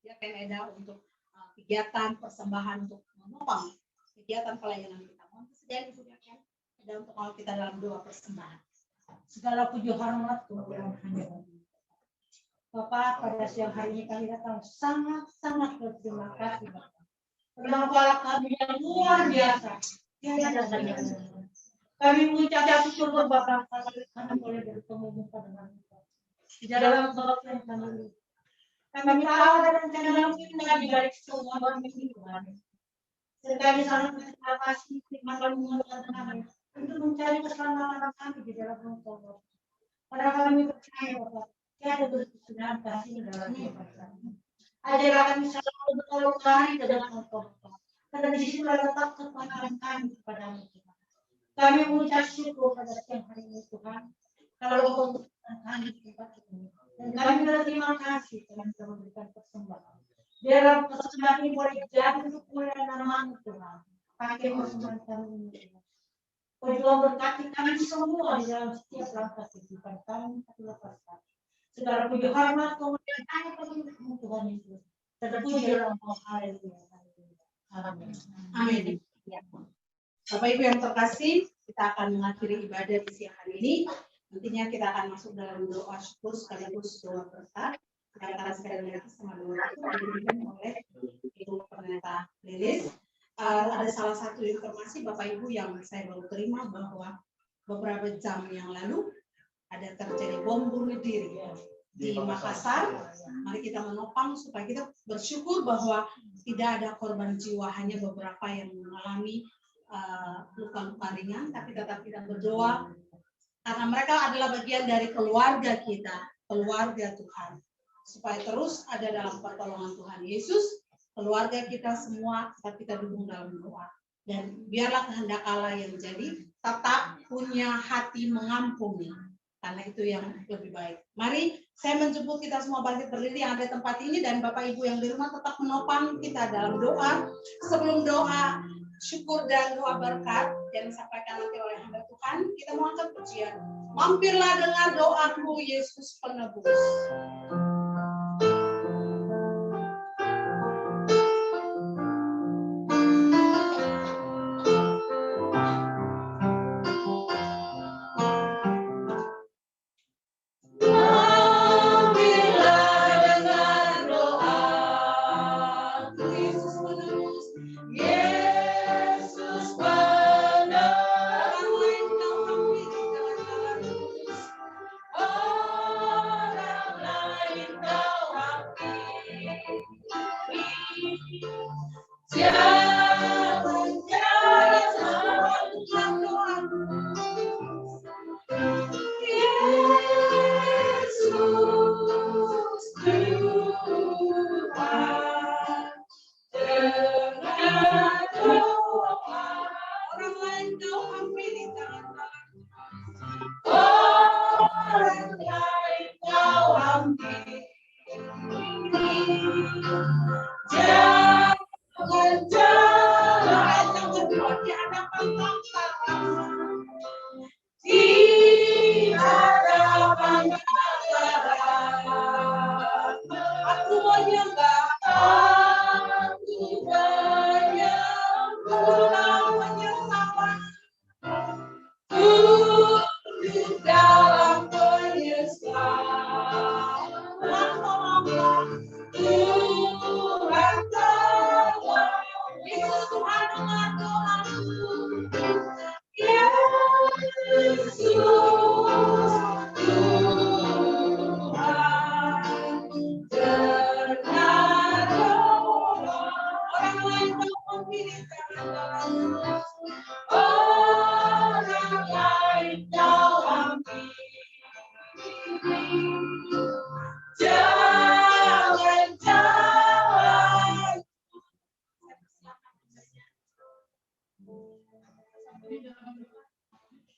Diaken Eda untuk kegiatan persembahan untuk menopang kegiatan pelayanan kita. Mohon kesediaan Ibu Diaken Eda untuk mau kita dalam doa persembahan. Segala puji hormat kemuliaan hanya bagi Bapak. Pada siang hari ini kami datang sangat berterima kasih Bapak. Karena kami yang luar biasa. Tiada tandingan. Kami mengucap syukur Bapak karena boleh bertemu muka dengan Bapak. Di dalam waktu yang kami tahu ada rencana yang indah di balik semua ini Tuhan. Sekali sangat berterima kasih firman kami untuk mencari keselamatan kami di dalam Engkau. Karena kami percaya Bapak, tiada berkesudahan kasih dalam hidup kami. Ajarlah kami selalu bertolong lari ke dalam Engkau. Karena di situ letak kekuatan kami kepadamu Tuhan. Kami mengucap syukur pada siang hari ini Tuhan. Kalau Engkau untuk kami di tempat ini. Dan kami berterima kasih Tuhan telah memberikan persembahan. Dalam persembahan ini boleh jadi untuk kemuliaan nama-Mu Tuhan. Pakai persembahan kami ini. Kau juga berkati kami semua di dalam setiap langkah kehidupan kami satu lepas satu. Segala puji hormat kemuliaan hanya bagi Tuhan Yesus. Terpuji dalam nama Haleluya. Amin. Amin. Ya. Bapak Ibu yang terkasih, kita akan mengakhiri ibadah di siang hari ini. Nantinya kita akan masuk dalam doa syukur sekaligus doa berkat. Kita akan sekali lagi sama doa itu dipimpin oleh Ibu Pendeta Lilis. Ada salah satu informasi Bapak Ibu yang saya baru terima bahwa beberapa jam yang lalu ada terjadi bom bunuh diri di Makassar. Mari kita menopang supaya kita bersyukur bahwa tidak ada korban jiwa, hanya beberapa yang mengalami luka-luka ringan, tapi tetap kita berdoa karena mereka adalah bagian dari keluarga kita, keluarga Tuhan, supaya terus ada dalam pertolongan Tuhan Yesus. Keluarga kita semua tetap kita dukung dalam doa. Dan biarlah kehendak Allah yang jadi, tetap punya hati mengampuni. Karena itu yang lebih baik. Mari saya menjemput kita semua bangkit berdiri yang ada di tempat ini. Dan Bapak Ibu yang di rumah tetap menopang kita dalam doa. Sebelum doa syukur dan doa berkat yang disampaikan nanti oleh hamba Tuhan, kita mau angkat pujian. Mampirlah dengan doaku Yesus penebus. jalan-jalan.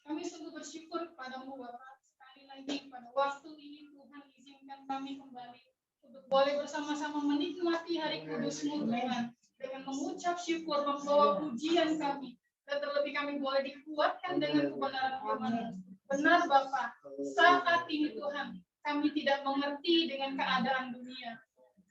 Kami sungguh bersyukur kepadamu Bapak. Sekali lagi pada waktu ini Tuhan izinkan kami kembali untuk boleh bersama-sama menikmati hari kudus-Mu Tuhan, dengan mengucap syukur, membawa pujian kami, dan terlebih kami boleh dikuatkan dengan kebenaran firman-Mu. Benar Bapak, saat ini Tuhan, kami tidak mengerti dengan keadaan dunia.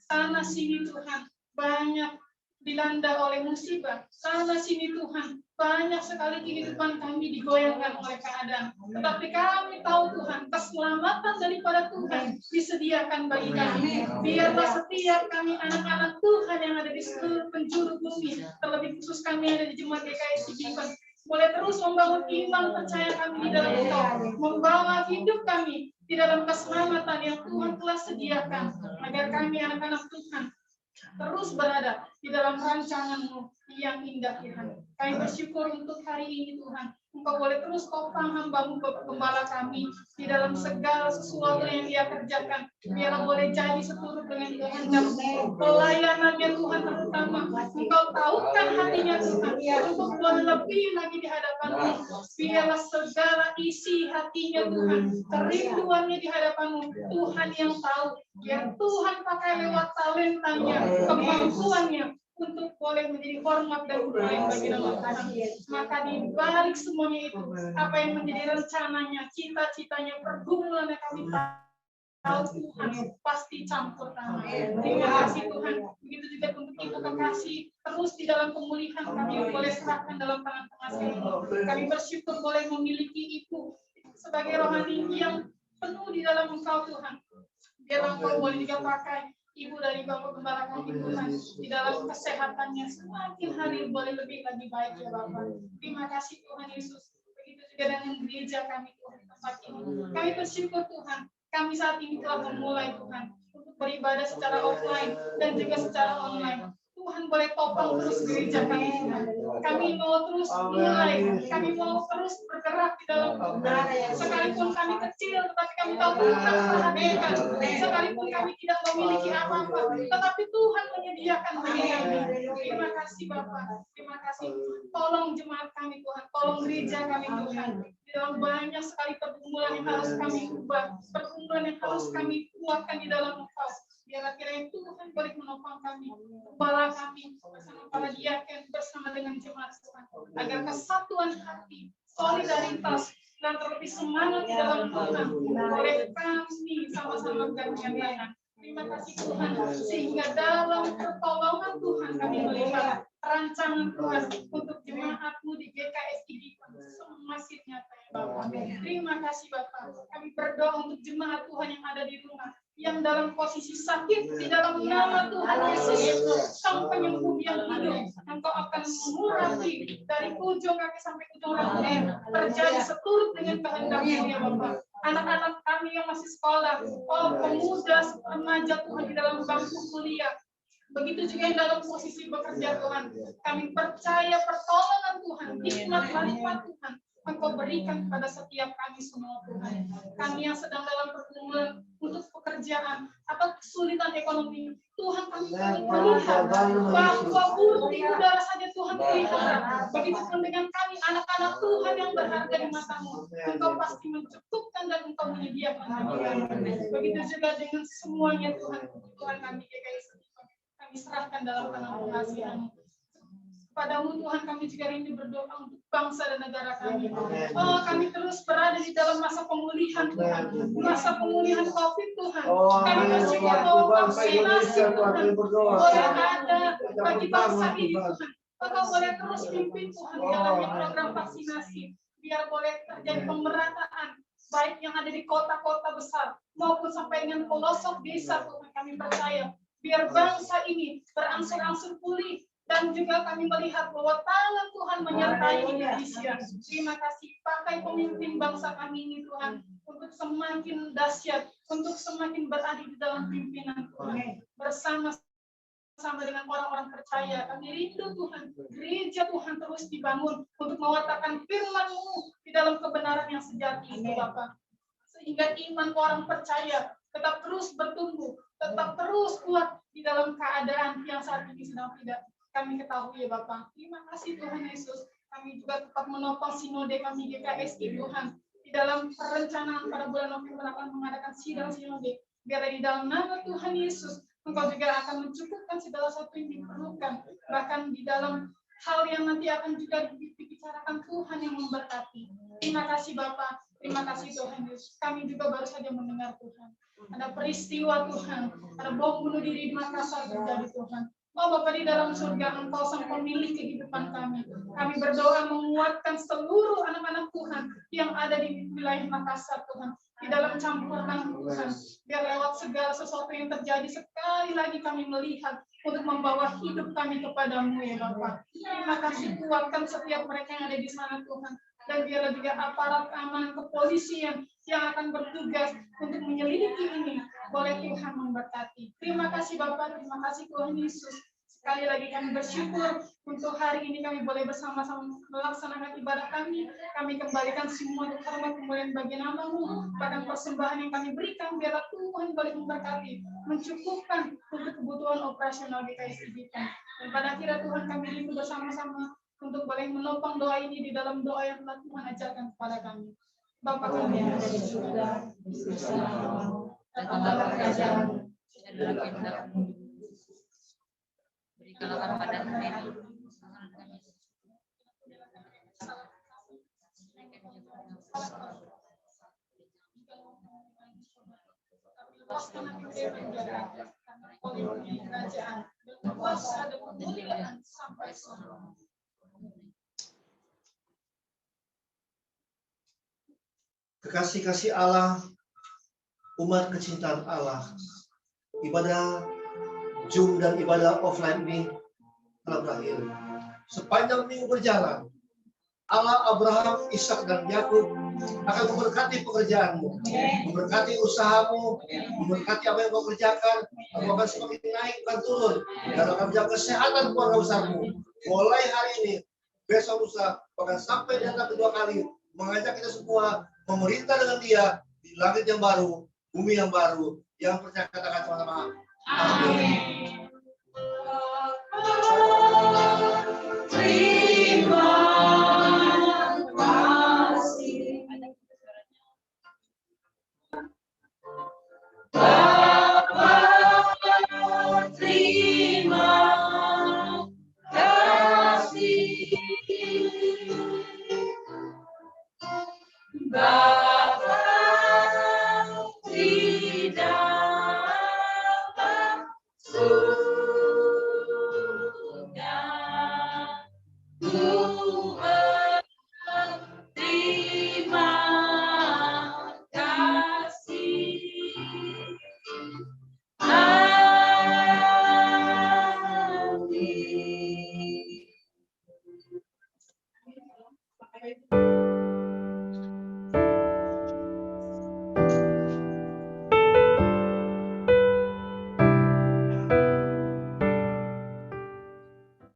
Sana sini Tuhan, banyak dilanda oleh musibah. Sana sini Tuhan, banyak sekali kehidupan kami digoyangkan oleh keadaan. Tetapi kami tahu Tuhan, keselamatan daripada Tuhan disediakan bagi kami. Biarlah setiap kami anak-anak Tuhan yang ada di seluruh penjuru bumi, terlebih khusus kami yang ada di Jemaat GKI Sigiban, boleh terus membangun iman percaya kami di dalam Engkau, membawa hidup kami di dalam keselamatan yang Tuhan telah sediakan, agar kami anak-anak Tuhan terus berada di dalam rancangan-Mu yang indah Tuhan. Kami bersyukur untuk hari ini Tuhan. Engkau boleh terus topang hamba-Mu Bapak Gembala kami di dalam segala sesuatu yang Dia kerjakan. Biarlah boleh jadi seturut dengan kehendak pelayanannya Tuhan, terutama Engkau tahukan hatinya Tuhan untuk boleh lebih lagi di hadapan-Mu. Biarlah segala isi hatinya Tuhan, kerinduannya di hadapan-Mu, Tuhan yang tahu. Biar Tuhan pakai lewat talentanya, kemampuannya untuk boleh menjadi hormat dan kemuliaan bagi nama Tuhan. Maka di balik semuanya itu, apa yang menjadi rencananya, cita-citanya, pergumulan yang kami tahu Tuhan pasti campur tangan. Terima kasih Tuhan. Begitu juga untuk Ibu Kekasih, terus di dalam pemulihan kami boleh serahkan dalam tangan pengasihan-Mu. Kami bersyukur boleh memiliki Ibu sebagai rohani yang penuh di dalam Engkau Tuhan. Biar Engkau boleh juga pakai Ibu dari Bapak Gembala kami Tuhan, di dalam kesehatannya semakin hari boleh lebih lagi baik ya Bapak. Terima kasih Tuhan Yesus. Begitu juga dengan gereja kami Tuhan tempat ini. Kami bersyukur Tuhan, kami saat ini telah memulai Tuhan untuk beribadah secara offline dan juga secara online. Tuhan boleh topang terus gereja kami Tuhan. Kami mau terus mulai, kami mau terus bergerak di dalam Tuhan. Sekalipun kami kecil, tetapi kami tahu Tuhan perhatikan. Sekalipun kami tidak memiliki apa-apa, tetapi Tuhan menyediakan bagi kami. Terima kasih Bapak, terima kasih. Tolong jemaat kami Tuhan, tolong gereja kami Tuhan. Di dalam banyak sekali pergumulan yang harus kami ubah, pergumulan yang harus kami kuatkan di dalam Engkau. Biarlah kiranya Tuhan boleh menopang kami, kepala kami, bersama para diaken, bersama dengan jemaat Tuhan, agar kesatuan hati, solidaritas, dan terlebih semangat di dalam Tuhan, boleh kami sama-sama bergandengan. Terima kasih Tuhan, sehingga dalam pertolongan Tuhan kami melihat rancangan Tuhan untuk jemaat-Mu di GKSI semakin nyata ya Bapak. Terima kasih Bapak. Kami berdoa untuk jemaat Tuhan yang ada di rumah, yang dalam posisi sakit, di dalam nama Tuhan Yesus, Sang Penyembuh yang hidup, Engkau akan mengurapi dari ujung kaki sampai ujung rambut, terjadi seturut dengan kehendak-Mu ya Bapak. Anak-anak kami yang masih sekolah, pemuda, remaja Tuhan di dalam bangku kuliah, begitu juga yang dalam posisi bekerja Tuhan, kami percaya pertolongan Tuhan, hikmat lipat Tuhan, Engkau berikan kepada setiap kami semua Tuhan. Kami yang sedang dalam pergumulan untuk pekerjaan atau kesulitan ekonomi, Tuhan kami melihat bahwa bukti udara saja Tuhan pelihara. Begitupun dengan kami anak-anak Tuhan yang berharga di mata-Mu, Engkau pasti mencukupkan dan Engkau menyediakan bagi kami. Begitu juga dengan semuanya Tuhan, Tuhan kami GKI kami serahkan dalam tangan pengasihan-Mu. Padamu Tuhan kami juga rindu berdoa untuk bangsa dan negara kami. Kami terus berada di dalam masa pemulihan Tuhan, masa pemulihan COVID Tuhan. Kami bersyukur bahwa vaksinasi Tuhan boleh ada bagi bangsa ini Tuhan. Engkau boleh terus pimpin Tuhan di dalamnya program vaksinasi. Biar boleh terjadi pemerataan, baik yang ada di kota-kota besar maupun sampai dengan pelosok desa Tuhan. Kami percaya biar bangsa ini berangsur-angsur pulih. Dan juga kami melihat bahwa tangan Tuhan menyertai Indonesia. Terima kasih, pakai pemimpin bangsa kami ini Tuhan, untuk semakin dahsyat, untuk semakin berada di dalam pimpinan Tuhan. Bersama dengan orang-orang percaya, kami rindu Tuhan, gereja Tuhan terus dibangun untuk mewartakan firman-Mu di dalam kebenaran yang sejati itu Bapak. sehingga iman orang percaya tetap terus bertumbuh, tetap terus kuat di dalam keadaan yang saat ini sedang tidak kami ketahui ya Bapak. Terima kasih Tuhan Yesus. Kami juga tetap menopang sinode kami GKSI Tuhan. Di dalam perencanaan pada bulan November akan mengadakan sidang sinode. Biar di dalam nama Tuhan Yesus, Engkau juga akan mencukupkan segala sesuatu yang diperlukan. Bahkan di dalam hal yang nanti akan juga dibicarakan Tuhan yang memberkati. Terima kasih Bapak. Terima kasih Tuhan Yesus. Kami juga baru saja mendengar Tuhan. Ada peristiwa Tuhan. Ada bom bunuh diri di Makassar terjadi Tuhan. Oh Bapak di dalam surga, Engkau sang pemilik kehidupan kami. Kami berdoa menguatkan seluruh anak-anak Tuhan yang ada di wilayah Makassar Tuhan. Di dalam campur tangan Tuhan. Biar lewat segala sesuatu yang terjadi, sekali lagi kami melihat untuk membawa hidup kami kepadamu ya Bapak. Terima kasih, kuatkan setiap mereka yang ada di sana Tuhan. Dan biarlah juga aparat keamanan kepolisian yang akan bertugas untuk menyelidiki ini. Boleh Tuhan memberkati. Terima kasih Bapak, terima kasih Tuhan Yesus. Sekali lagi kami bersyukur untuk hari ini kami boleh bersama-sama melaksanakan ibadah kami. Kami kembalikan semua hormat kemuliaan bagi nama-Mu. Bahkan persembahan yang kami berikan biarlah Tuhan boleh memberkati, mencukupkan untuk kebutuhan operasional GKSI kita. Dan pada akhirnya Tuhan kami rindu bersama-sama untuk boleh menopang doa ini di dalam doa yang telah Tuhan ajarkan kepada kami. Bapa kami yang ada di surga, datanglah kerajaan-Mu, jadilah kehendak-Mu. Berikanlah pada kami kerajaan, kuasa dan kemuliaan sampai selamanya. Kekasih-kasih Allah, umat kecintaan Allah, ibadah Zoom dan ibadah offline ini telah berakhir. Sepanjang minggu berjalan, Allah Abraham, Ishak dan Yakub akan memberkati pekerjaanmu, memberkati usahamu, memberkati apa yang kau kerjakan. Aku akan semakin naik bukan turun, dan akan menjaga kesehatan keluarga besarmu. Mulai hari ini, besok lusa, bahkan sampai datang kedua kali, mengajak kita semua memerintah dengan Dia di langit yang baru, bumi yang baru. Yang percaya katakan sama-sama. Amin. Terima kasih. Bapa, terima kasih. Bapa, tidak